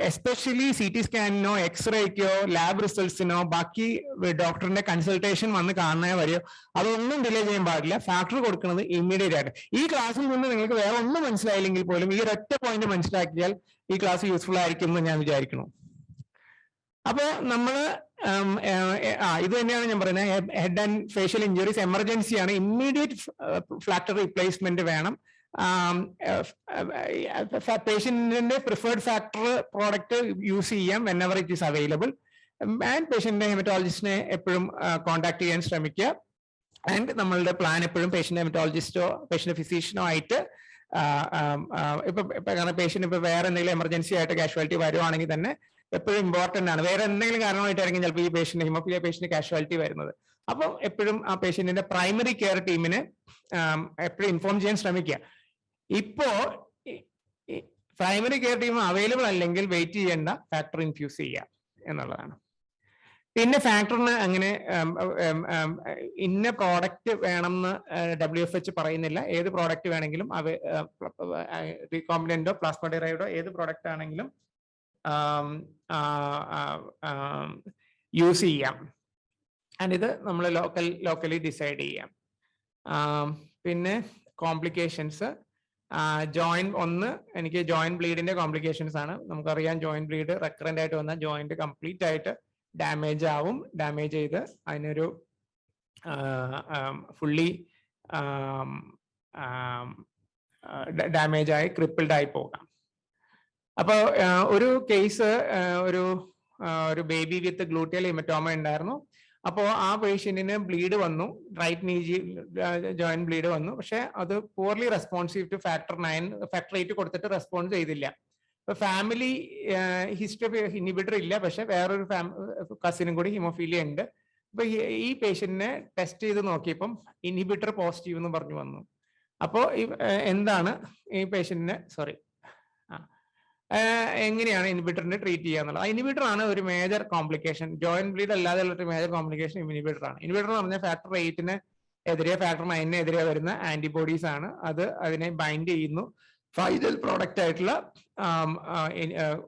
എസ്പെഷ്യലി CT സ്കാനിനോ എക്സ്റേക്കോ ലാബ് റിസൾട്ട്സിനോ ബാക്കി ഡോക്ടറിന്റെ കൺസൾട്ടേഷൻ വന്ന് കാണുന്ന വരെയോ അതൊന്നും ഡിലേ ചെയ്യാൻ പാടില്ല. ഫാക്ടർ കൊടുക്കുന്നത് ഇമ്മീഡിയറ്റ് ആയിട്ട്. ഈ ക്ലാസ്സിൽ നിന്ന് നിങ്ങൾക്ക് വേറെ ഒന്നും മനസ്സിലായില്ലെങ്കിൽ പോലും ഈ ഒരൊറ്റ പോയിന്റ് മനസ്സിലാക്കിയാൽ ഈ ക്ലാസ് യൂസ്ഫുൾ ആയിരിക്കും എന്ന് ഞാൻ വിചാരിക്കുന്നു. അപ്പോ നമ്മള് ഇത് തന്നെയാണ് ഞാൻ പറയുന്നത്. ഹെഡ് ആൻഡ് ഫേഷ്യൽ ഇഞ്ചുറീസ് എമർജൻസിയാണ്. ഇമ്മീഡിയറ്റ് ഫ്ലാക്ടർ റീപ്ലേസ്മെന്റ് വേണം. പേഷ്യന്റിന്റെ പ്രിഫേർഡ് ഫാക്ടർ പ്രോഡക്റ്റ് യൂസ് ചെയ്യാം whenever it is available. And പേഷ്യന്റിന്റെ ഹെമറ്റോളജിസ്റ്റിനെ എപ്പോഴും കോൺടാക്ട് ചെയ്യാൻ ശ്രമിക്കുക. ആൻഡ് നമ്മളുടെ പ്ലാൻ എപ്പോഴും പേഷ്യന്റ് ഹെമറ്റോളജിസ്റ്റോ പേഷ്യന്റ് ഫിസിഷ്യനോ ആയിട്ട് ഇപ്പൊ കാരണം പേഷ്യന്റ് ഇപ്പൊ വേറെ എന്തെങ്കിലും എമർജൻസി ആയിട്ട് കാഷ്വാലിറ്റി വരുവാണെങ്കിൽ തന്നെ എപ്പോഴും ഇമ്പോർട്ടന്റ് ആണ്. വേറെ എന്തെങ്കിലും കാരണമായിട്ടായിരിക്കും ചിലപ്പോൾ ഈ പേഷ്യന്റ് ഹിമോഫീലിയ പേഷ്യന്റ് കാഷ്വാലിറ്റി വരുന്നത്. അപ്പം എപ്പോഴും ആ പേഷ്യന്റിന്റെ പ്രൈമറി കെയർ ടീമിനെ എപ്പോഴും ഇൻഫോം ചെയ്യാൻ ശ്രമിക്കുക. ഇപ്പോ പ്രൈമറി കെയർ ടീം അവൈലബിൾ അല്ലെങ്കിൽ വെയിറ്റ് ചെയ്യേണ്ട, ഫാക്ടർ ഇൻഫ്യൂസ് ചെയ്യുക എന്നുള്ളതാണ്. പിന്നെ ഫാക്ടറിന് അങ്ങനെ ഇന്ന പ്രോഡക്റ്റ് വേണമെന്ന് WFH പറയുന്നില്ല. ഏത് പ്രോഡക്റ്റ് വേണമെങ്കിലും റീകോമ്പിനന്റോ പ്ലാസ്മ ഡിറൈവ്ഡോ ഏത് പ്രോഡക്റ്റ് ആണെങ്കിലും യൂസ് ചെയ്യാം. ആൻഡ് ഇത് നമ്മൾ ലോക്കലി ഡിസൈഡ് ചെയ്യാം. പിന്നെ കോംപ്ലിക്കേഷൻസ് എനിക്ക് ജോയിന്റ് ബ്ലീഡിന്റെ കോംപ്ലിക്കേഷൻസ് ആണ്. നമുക്കറിയാം ജോയിന്റ് ബ്ലീഡ് റെക്കറന്റ് ആയിട്ട് വന്നാൽ ജോയിന്റ് കംപ്ലീറ്റ് ആയിട്ട് ഡാമേജ് ആവും. ഡാമേജ് ചെയ്ത് അതിനൊരു ഫുള്ളി ഡാമേജ് ആയി ക്രിപ്പിൾഡ് ആയി പോകാം. അപ്പോൾ ഒരു കേസ് ഒരു ബേബി വിത്ത് ഗ്ലൂട്ടിയൽ ഹെമറ്റോമ ഉണ്ടായിരുന്നു. അപ്പോൾ ആ പേഷ്യന്റിന് ബ്ലീഡ് വന്നു, റൈറ്റ് നീ ജോയിന്റ് ബ്ലീഡ് വന്നു. പക്ഷെ അത് പൂർലി റെസ്പോൺസീവ് ടു ഫാക്ടർ 8 കൊടുത്തിട്ട് റെസ്പോണ്ട് ചെയ്തില്ല. ഇപ്പൊ ഫാമിലി ഹിസ്റ്ററി ഓഫ് ഇൻഹിബിറ്റർ ഇല്ല, പക്ഷെ വേറൊരു കസിനും കൂടി ഹിമോഫീലിയ ഉണ്ട്. അപ്പൊ ഈ പേഷ്യന്റിനെ ടെസ്റ്റ് ചെയ്ത് നോക്കിയപ്പം ഇൻഹിബിറ്റർ പോസിറ്റീവ് എന്ന് പറഞ്ഞു വന്നു. അപ്പോൾ എന്താണ് ഈ പേഷ്യന്റിനെ എങ്ങനെയാണ് ഇൻഹിബിറ്ററിനെ ട്രീറ്റ് ചെയ്യുക എന്നുള്ളത്. ഇൻഹിബിറ്റർ ആണ് ഒരു മേജർ കോംപ്ലിക്കേഷൻ. ജോയിന്റ് ബ്ലീഡ് അല്ലാതെ ഉള്ള ഒരു മേജർ കോംപ്ലിക്കേഷൻ ഇൻഹിബിറ്റർ ആണ്. ഇൻഹിബിറ്റർ എന്ന് പറഞ്ഞാൽ ഫാക്ടർ 8 എതിരെ ഫാക്ടർ 9 എതിരെ വരുന്ന ആന്റിബോഡീസ് ആണ്. അത് അതിനെ ബൈൻഡ് ചെയ്യുന്നു. ഫൈനൽ പ്രോഡക്റ്റ് ആയിട്ടുള്ള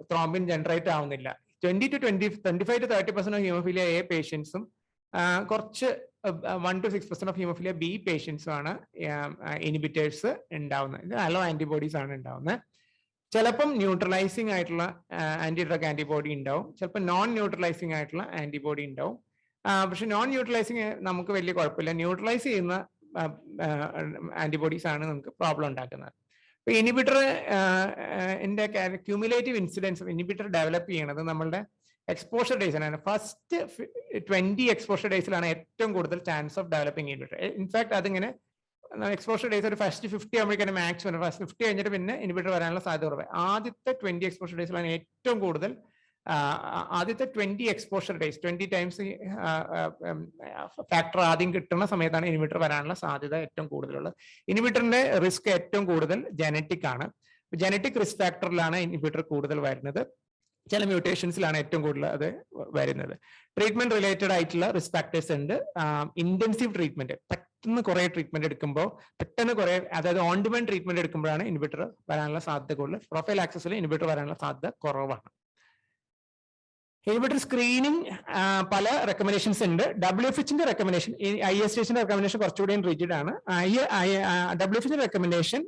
ത്രോംബിൻ ജനറേറ്റ് ആവുന്നില്ല. 25 to 30% ഓഫ് ഹീമോഫീലിയ എ പേഷ്യൻസും കുറച്ച് 1 to 6% ഓഫ് ഹീമോഫീലിയ ബി പേഷ്യൻസും ആണ് ഇൻഹിബിറ്റേഴ്സ് ഉണ്ടാവുന്നത്. ഇത് അലോ ആന്റിബോഡീസ് ആണ് ഉണ്ടാവുന്നത്. ചിലപ്പം ന്യൂട്രലൈസിങ് ആയിട്ടുള്ള ആന്റി ഡ്രഗ് ആന്റിബോഡി ഉണ്ടാവും, ചിലപ്പോൾ നോൺ ന്യൂട്രലൈസിങ് ആയിട്ടുള്ള ആന്റിബോഡി ഉണ്ടാവും. പക്ഷെ നോൺ ന്യൂട്രലൈസിങ് നമുക്ക് വലിയ കുഴപ്പമില്ല. ന്യൂട്രലൈസ് ചെയ്യുന്ന ആന്റിബോഡീസ് ആണ് നമുക്ക് പ്രോബ്ലം ഉണ്ടാക്കുന്നത്. ഇപ്പൊ inhibitor cumulative incidents of inhibitor develop ചെയ്യണത് നമ്മളുടെ എക്സ്പോഷർ ഡേയ്സിലാണ്. ഫസ്റ്റ് 20 എക്സ്പോഷർ ഡേയ്സിലാണ് ഏറ്റവും കൂടുതൽ chance of developing inhibitor. In fact അതിങ്ങനെ എക്സ്പോഷർ ഡേയ്സ് ഒരു ഫസ്റ്റ് 50 ആകുമ്പോഴേക്കും മാക്സ് വരും. ഫസ്റ്റ് 50 കഴിഞ്ഞിട്ട് പിന്നെ ഇൻഹിബിറ്റർ വരാനുള്ള സാധ്യത കുറവ്. ആദ്യത്തെ 20 എക്സ്പോഷർ ഡേയ്സിലാണ് ഏറ്റവും കൂടുതൽ. ആദ്യത്തെ 20 എക്സ്പോഷർ ഡേയ്സ് 20 ടൈംസ് ഫാക്ടർ ആദ്യം കിട്ടുന്ന സമയത്താണ് ഇൻഹിബിറ്റർ വരാനുള്ള സാധ്യത ഏറ്റവും കൂടുതലുള്ളത്. ഇൻഹിബിറ്ററിന്റെ റിസ്ക് ഏറ്റവും കൂടുതൽ ജനറ്റിക് ആണ്. ജനറ്റിക് റിസ്ക് ഫാക്ടറിലാണ് ഇൻഹിബിറ്റർ കൂടുതൽ വരുന്നത്. ചില മ്യൂട്ടേഷൻസിലാണ് ഏറ്റവും കൂടുതൽ അത് വരുന്നത്. ട്രീറ്റ്മെന്റ് റിലേറ്റഡ് ആയിട്ടുള്ള റിസ്ക് ഫാക്ടേഴ്സ് ഉണ്ട്. ഇന്റൻസീവ് ട്രീറ്റ്മെന്റ്, പെട്ടെന്ന് കുറെ ട്രീറ്റ്മെന്റ് എടുക്കുമ്പോൾ അതായത് ഓൺ ഡിമാൻഡ് ട്രീറ്റ്മെന്റ് എടുക്കുമ്പോഴാണ് ഇൻഹിബിറ്റർ വരാനുള്ള സാധ്യത കൂടുതൽ. പ്രൊഫൈൽ ആക്സസിൽ ഇൻഹിബിറ്റർ വരാനുള്ള സാധ്യത കുറവാണ്. ഇൻഹിബിറ്റർ സ്ക്രീനിങ് പല റെക്കമെൻഡേഷൻസ് ഉണ്ട്. WFHന്റെ റെക്കമെൻഡേഷൻ, ISHന്റെ റെക്കമെൻഡേഷൻ കുറച്ചുകൂടി റിജിഡ് ആണ്. WFHന്റെ recommendation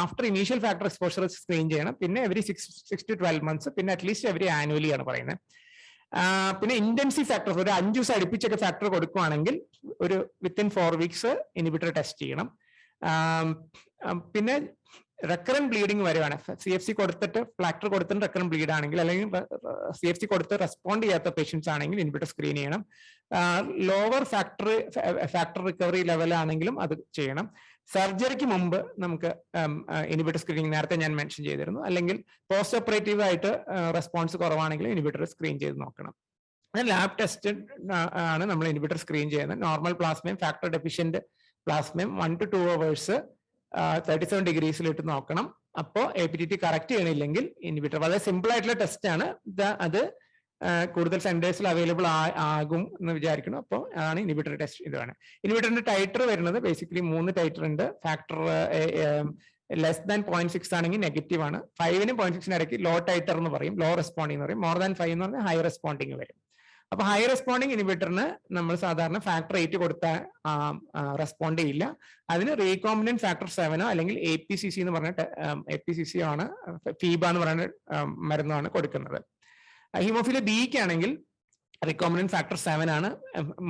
after initial factor exposure screen ചെയ്യണം. പിന്നെ എവറി 6 to 12 months, പിന്നെ അറ്റ്ലീസ്റ്റ് എവറി ആനുവലി ആണ് പറയുന്നത്. പിന്നെ ഇന്റൻസീവ് ഫാക്ടർ ഒരു 5 ദിവസം അടുപ്പിച്ചൊക്കെ ഫാക്ടർ കൊടുക്കുകയാണെങ്കിൽ ഒരു വിത്തിൻ 4 weeks ഇൻഹിബിറ്റർ ടെസ്റ്റ് ചെയ്യണം. പിന്നെ റെക്കറന്റ് ബ്ലീഡിങ് വരുവാണ്. CFC കൊടുത്തിട്ട് ഫാക്ടർ കൊടുത്തിട്ട് റെക്കറന്റ് ബ്ലീഡ് ആണെങ്കിൽ, അല്ലെങ്കിൽ CFC കൊടുത്ത് റെസ്പോണ്ട് ചെയ്യാത്ത പേഷ്യൻസ് ആണെങ്കിൽ ഇൻഹിബിറ്റർ സ്ക്രീൻ ചെയ്യണം. ലോവർ ഫാക്ടർ റിക്കവറി ലെവൽ ആണെങ്കിലും അത് ചെയ്യണം. സർജറിക്ക് മുമ്പ് നമുക്ക് ഇൻഹിബിറ്റർ സ്ക്രീനിങ് നേരത്തെ ഞാൻ മെൻഷൻ ചെയ്തിരുന്നു. അല്ലെങ്കിൽ പോസ്റ്റ് ഓപ്പറേറ്റീവ് ആയിട്ട് റെസ്പോൺസ് കുറവാണെങ്കിൽ ഇൻഹിബിറ്റർ സ്ക്രീൻ ചെയ്ത് നോക്കണം. ലാബ് ടെസ്റ്റ് ആണ് നമ്മൾ ഇൻഹിബിറ്റർ സ്ക്രീൻ ചെയ്യുന്നത്. നോർമൽ പ്ലാസ്മയും ഫാക്ടർ ഡെഫിഷ്യന്റ് പ്ലാസ്മയും 1 to 2 hours 37 ഡിഗ്രീസിലിട്ട് നോക്കണം. അപ്പോൾ APTT കറക്റ്റ് ചെയ്യണില്ലെങ്കിൽ ഇൻഹിബിറ്റർ, വളരെ സിമ്പിൾ ആയിട്ടുള്ള ടെസ്റ്റ് ആണ് അത്. കൂടുതൽ സെന്റേഴ്സിൽ അവൈലബിൾ ആകും എന്ന് വിചാരിക്കണം. അപ്പോൾ ആണ് ഇൻഹിബിറ്റർ ടെസ്റ്റ്. ഇതാണ് ഇൻഹിബിറ്ററിന്റെ ടൈറ്റർ വരുന്നത്. ബേസിക്കലി 3 ടൈറ്റർ ഉണ്ട്. ഫാക്ടർ ലെസ് ദാൻ 0.6 ആണെങ്കിൽ നെഗറ്റീവ് ആണ്. 5നും 0.6 ഇടയ്ക്ക് ലോ ടൈറ്റർ എന്ന് പറയും, ലോ റെസ്പോണ്ടിങ് എന്ന് പറയും. മോർ ദാൻ 5 എന്ന് പറഞ്ഞാൽ ഹൈ റെസ്പോണ്ടിങ് വരും. അപ്പൊ ഹൈ റെസ്പോണ്ടിങ് ഇൻഹിബിറ്ററിന് നമ്മൾ സാധാരണ ഫാക്ടർ 8 കൊടുത്താൽ റെസ്പോണ്ട് ചെയ്യില്ല. അതിന് റീകോമ്പിനന്റ് ഫാക്ടർ 7 അല്ലെങ്കിൽ APCC എന്ന് പറഞ്ഞിട്ട് APCC ആണ്, ഫീബ എന്ന് പറയുന്ന മരുന്നാണ് കൊടുക്കുന്നത്. ഹീമോഫിലിയ ബിക്ക് ആണെങ്കിൽ റീകോമ്പിനന്റ് ഫാക്ടർ 7 ആണ്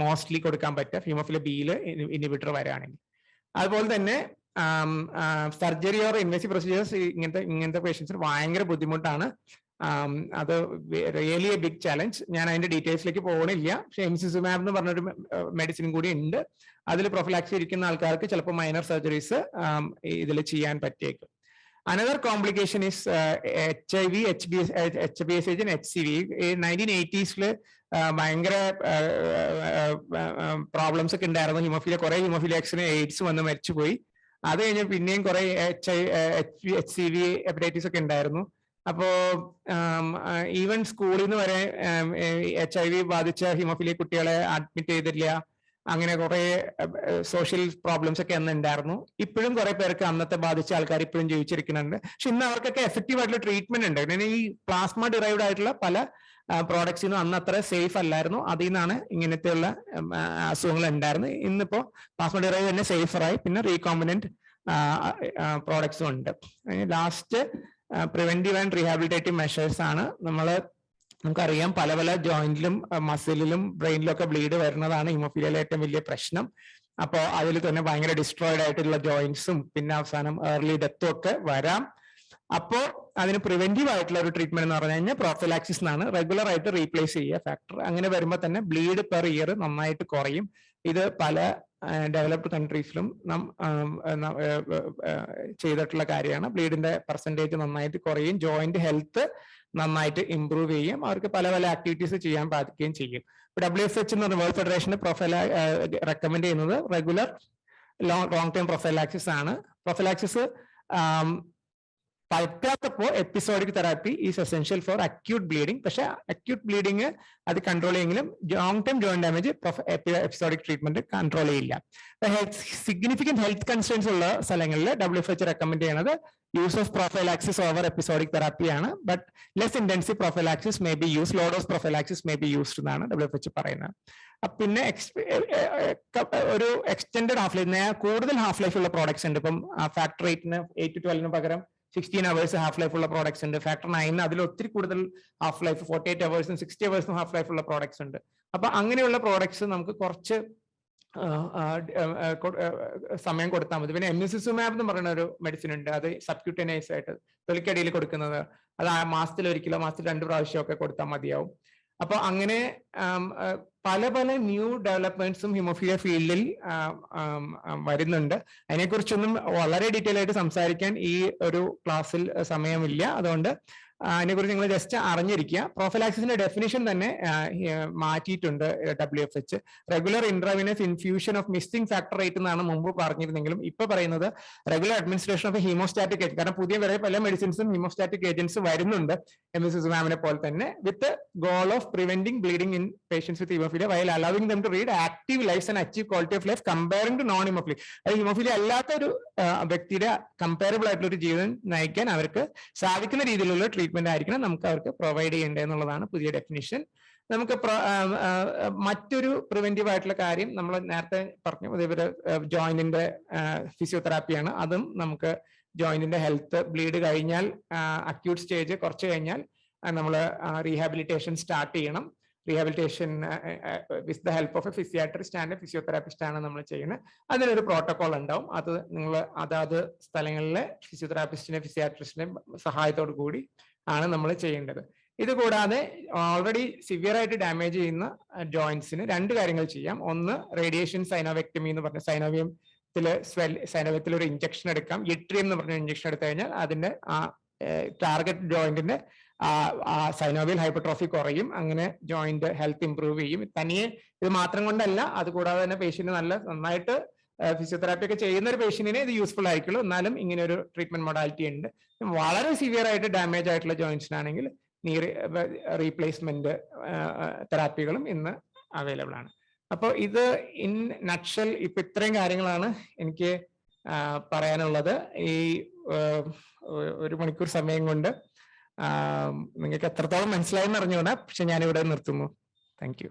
മോസ്റ്റ്ലി കൊടുക്കാൻ പറ്റുക ഹീമോഫിലിയ ബിയിൽ ഇൻഹിബിറ്റർ വരികയാണെങ്കിൽ. അതുപോലെ തന്നെ സർജറി ഓർ ഇൻവേസീവ് പ്രൊസീജിയേഴ്സ് ഇങ്ങനത്തെ പേഷ്യൻസിന് ഭയങ്കര ബുദ്ധിമുട്ടാണ്. അത് റിയലി എ ബിഗ് ചാലഞ്ച്. ഞാൻ അതിന്റെ ഡീറ്റെയിൽസിലേക്ക് പോകണില്ല. പക്ഷെ എംസിസുമാബ് എന്ന് പറഞ്ഞൊരു മെഡിസിൻ കൂടി ഉണ്ട്. അതിൽ പ്രൊഫിലാക്സി ഇരിക്കുന്ന ആൾക്കാർക്ക് ചിലപ്പോൾ മൈനർ സർജറീസ് ഇതിൽ ചെയ്യാൻ പറ്റിയേക്കും. Another complication is HIV, HBsAg and HCV. 1980s ഭയങ്കര പ്രോബ്ലംസ് ഒക്കെ ഉണ്ടായിരുന്നു. ഹീമോഫീലിയ കുറെ ഹീമോഫീലിയാക്സിന് എയ്ഡ്സ് വന്ന് മരിച്ചുപോയി. അത് കഴിഞ്ഞ് പിന്നെയും കുറെ HCV ഹെപ്പറ്റൈറ്റിസ് ഒക്കെ ഉണ്ടായിരുന്നു. അപ്പോ ഈവൻ സ്കൂളിൽ നിന്ന് വരെ HIV ബാധിച്ച ഹീമോഫീലിയ കുട്ടികളെ അഡ്മിറ്റ് ചെയ്തില്ല. അങ്ങനെ കുറെ സോഷ്യൽ പ്രോബ്ലംസ് ഒക്കെ അന്ന് ഉണ്ടായിരുന്നു. ഇപ്പോഴും കുറെ പേർക്ക് അന്നത്തെ ബാധിച്ച ആൾക്കാർ ഇപ്പോഴും ജീവിച്ചിരിക്കുന്നുണ്ട്. പക്ഷെ ഇന്ന് അവർക്കൊക്കെ എഫക്റ്റീവ് ആയിട്ടുള്ള ട്രീറ്റ്മെന്റ് ഉണ്ട്. പിന്നെ ഈ പ്ലാസ്മ ഡിറൈവ്ഡ് ആയിട്ടുള്ള പല പ്രോഡക്ട്സിനും അന്ന് അത്ര സേഫ് അല്ലായിരുന്നു. അതിൽ നിന്നാണ് ഇങ്ങനത്തെയുള്ള അസുഖങ്ങൾ ഉണ്ടായിരുന്നത്. ഇന്നിപ്പോ പ്ലാസ്മ ഡിറൈവ് തന്നെ സേഫറായി. പിന്നെ റീകോമ്പിനന്റ് പ്രോഡക്ട്സും ഉണ്ട്. Last preventive and rehabilitative measures ആണ്. നമുക്കറിയാം പല പല ജോയിന്റിലും മസിലിലും ബ്രെയിനിലും ഒക്കെ ബ്ലീഡ് വരുന്നതാണ് ഹീമോഫീലിയയിലെ ഏറ്റവും വലിയ പ്രശ്നം. അപ്പോൾ അതിൽ തന്നെ ഭയങ്കര ഡിസ്ട്രോയിഡ് ആയിട്ടുള്ള ജോയിന്റ്സും പിന്നെ അവസാനം ഏർലി ഡെത്തും ഒക്കെ വരാം. അപ്പോൾ അതിന് പ്രിവെന്റീവ് ആയിട്ടുള്ള ഒരു ട്രീറ്റ്മെന്റ് എന്ന് പറഞ്ഞു കഴിഞ്ഞാൽ പ്രൊഫിലാക്സിസ് എന്നാണ്. റെഗുലർ ആയിട്ട് റീപ്ലേസ് ചെയ്യുക ഫാക്ടർ. അങ്ങനെ വരുമ്പോൾ തന്നെ ബ്ലീഡ് പെർ ഇയർ നന്നായിട്ട് കുറയും. ഇത് പല ഡെവലപ്ഡ് കൺട്രീസിലും ചെയ്തിട്ടുള്ള കാര്യമാണ്. ബ്ലീഡിന്റെ പെർസെൻറ്റേജ് നന്നായിട്ട് കുറയും, ജോയിന്റ് ഹെൽത്ത് നന്നായിട്ട് ഇംപ്രൂവ് ചെയ്യും, അവർക്ക് പല പല ആക്ടിവിറ്റീസ് ചെയ്യാൻ സാധിക്കുകയും ചെയ്യും. WFH എന്ന് പറഞ്ഞ വേൾഡ് ഫെഡറേഷൻ റെക്കമെൻഡ് ചെയ്യുന്നത് റെഗുലർ ലോങ് ടേം പ്രൊഫൈലാക്സിസ് ആണ്. പ്രൊഫൈലാക്സിസ് പറ്റാത്തപ്പോൾ episodic therapy is essential for acute bleeding. പക്ഷെ അക്യൂട്ട് ബ്ലീഡിങ് അത് കൺട്രോൾ ചെയ്യെങ്കിലും long time joint damage episodic treatment control ചെയ്യില്ല. സിഗ്നിഫിക്കന്റ് ഹെൽത്ത് കൺസേൺസ് ഉള്ള സ്ഥലങ്ങളിൽ WFH റെക്കമെൻഡ് ചെയ്യുന്നത് use of prophylaxis over episodic തെറാപ്പിയാണ്. But less intensive prophylaxis may be use, low dose prophylaxis may be used എന്നാണ് WFH പറയുന്നത്. പിന്നെ ഒരു extended half life, കൂടുതൽ ഹാഫ് ലൈഫ് ഉള്ള പ്രോഡക്ട്സ് ഉണ്ട്. ഇപ്പം ഫാക്ടർ 8 to 12 പകരം 16 hours ഹാഫ് ലൈഫ് ഉള്ള പ്രോഡക്ട്സ് ഉണ്ട്. ഫാക്ടർ 9 അതിൽ ഒത്തിരി കൂടുതൽ half life 48 hours 60 hours half life ഉള്ള പ്രോഡക്ട്സ് ഉണ്ട്. അപ്പൊ അങ്ങനെയുള്ള പ്രോഡക്ട്സ് നമുക്ക് കുറച്ച് സമയം കൊടുത്താൽ മതി. പിന്നെ എമിസിസുമാബ് എന്ന് പറയുന്ന ഒരു മെഡിസിൻ ഉണ്ട്. അത് സബ്ക്യൂട്ടേനിയസ് ആയിട്ട് തൊലിക്കടിയിൽ കൊടുക്കുന്നത്. അത് മാസത്തിൽ 1 കിലോ, മാസത്തിൽ 2 പ്രാവശ്യമൊക്കെ കൊടുത്താൽ മതിയാവും. അപ്പൊ അങ്ങനെ പല പല ന്യൂ ഡെവലപ്മെന്റ്സും ഹീമോഫീലിയ ഫീൽഡിൽ വരുന്നുണ്ട്. അതിനെക്കുറിച്ചൊന്നും വളരെ ഡീറ്റെയിൽ ആയിട്ട് സംസാരിക്കാൻ ഈ ഒരു ക്ലാസ്സിൽ സമയമില്ല. അതുകൊണ്ട് അതിനെക്കുറിച്ച് നിങ്ങൾ ജസ്റ്റ് അറിഞ്ഞിരിക്കുക. പ്രൊഫൈലാക്സിന്റെ ഡെഫിനിഷൻ തന്നെ മാറ്റിയിട്ടുണ്ട് WFH. Regular intravenous infusion of missing factor 8 എന്നാണ് മുമ്പ് പറഞ്ഞിരുന്നെങ്കിലും ഇപ്പൊ പറയുന്നത് റെഗുലർ അഡ്മിനിസ്ട്രേഷൻ ഓഫ് ഹീമോസ്റ്റാറ്റിക് ഏജന്റ്. കാരണം പുതിയ വരെ പല മെഡിസിൻസും ഹീമോസ്റ്റാറ്റിക് ഏജന്റ്സ് വരുന്നുണ്ട് എമിസിസുമാബിനെ പോലെ തന്നെ, with goal of preventing bleeding in patients with haemophilia while allowing them to lead active life and achieve quality of life comparing to non haemophilia. അത് ഹീമോഫീലിയ അല്ലാത്ത ഒരു വ്യക്തിയുടെ കമ്പയറബിൾ ആയിട്ടുള്ള ഒരു ജീവിതം നയിക്കാൻ അവർക്ക് സാധിക്കുന്ന രീതിയിലുള്ള ട്രീറ്റ്മെന്റ് ആയിരിക്കണം നമുക്ക് അവർക്ക് പ്രൊവൈഡ് ചെയ്യേണ്ടത് എന്നുള്ളതാണ് പുതിയ ഡെഫിനിഷൻ. നമുക്ക് മറ്റൊരു പ്രിവെന്റീവ് ആയിട്ടുള്ള കാര്യം നമ്മൾ നേരത്തെ പറഞ്ഞു, അതേപോലെ ജോയിന്റിന്റെ ഫിസിയോതെറാപ്പിയാണ്. അതും നമുക്ക് ജോയിന്റിന്റെ ഹെൽത്ത് ബ്ലീഡ് കഴിഞ്ഞാൽ അക്യൂട്ട് സ്റ്റേജ് കുറച്ച് കഴിഞ്ഞാൽ നമ്മൾ റീഹാബിലിറ്റേഷൻ സ്റ്റാർട്ട് ചെയ്യണം. Rehabilitation with the help of A physiatrist and physiotherapist ആണ് നമ്മൾ ചെയ്യുന്നത്. അതിനൊരു പ്രോട്ടോകോൾ ഉണ്ടാവും. അത് നിങ്ങൾ അതാത് സ്ഥലങ്ങളിലെ ഫിസിയോതെറാപ്പിസ്റ്റിനെ ഫിസിയാട്രിസ്റ്റിനെ സഹായത്തോടു കൂടി ആണ് നമ്മൾ ചെയ്യേണ്ടത്. ഇത് കൂടാതെ ഓൾറെഡി സിവിയർ ആയിട്ട് ഡാമേജ് ചെയ്യുന്ന ജോയിന്റ്സിന് 2 കാര്യങ്ങൾ ചെയ്യാം. ഒന്ന് റേഡിയേഷൻ സൈനോവെക്ടമി എന്ന് പറഞ്ഞ സൈനോവിയത്തിൽ ഒരു ഇഞ്ചക്ഷൻ എടുക്കാം. യട്രിയം എന്ന് പറഞ്ഞ ഇഞ്ചക്ഷൻ എടുത്തു കഴിഞ്ഞാൽ അതിന്റെ ടാർഗറ്റ് ജോയിന്റിന്റെ സൈനോവിയൽ ഹൈപ്പർട്രോഫി കുറയും. അങ്ങനെ ജോയിന്റ് ഹെൽത്ത് ഇംപ്രൂവ് ചെയ്യും. തനിയെ ഇത് മാത്രം കൊണ്ടല്ല, അത് കൂടാതെ തന്നെ പേഷ്യന്റ് നന്നായിട്ട് ഫിസിയോതെറാപ്പി ഒക്കെ ചെയ്യുന്ന ഒരു പേഷ്യന്റിനെ ഇത് യൂസ്ഫുൾ ആയിരിക്കുള്ളൂ. എന്നാലും ഇങ്ങനെ ഒരു ട്രീറ്റ്മെന്റ് മൊഡാലിറ്റി ഉണ്ട്. വളരെ സിവിയർ ആയിട്ട് ഡാമേജ് ആയിട്ടുള്ള ജോയിന്റ്സിനാണെങ്കിൽ നീ റീപ്ലേസ്മെന്റ് തെറാപ്പികളും ഇന്ന് അവൈലബിൾ ആണ്. അപ്പോൾ ഇത് ഇൻ നട്ഷൽ ഇപ്പൊ ഇത്രയും കാര്യങ്ങളാണ് എനിക്ക് പറയാനുള്ളത്. ഈ 1 മണിക്കൂർ സമയം കൊണ്ട് നിങ്ങൾക്ക് എത്രത്തോളം മനസ്സിലായെന്ന് അറിഞ്ഞുകൂടാ, പക്ഷെ ഞാനിവിടെ നിർത്തുന്നു. Thank you.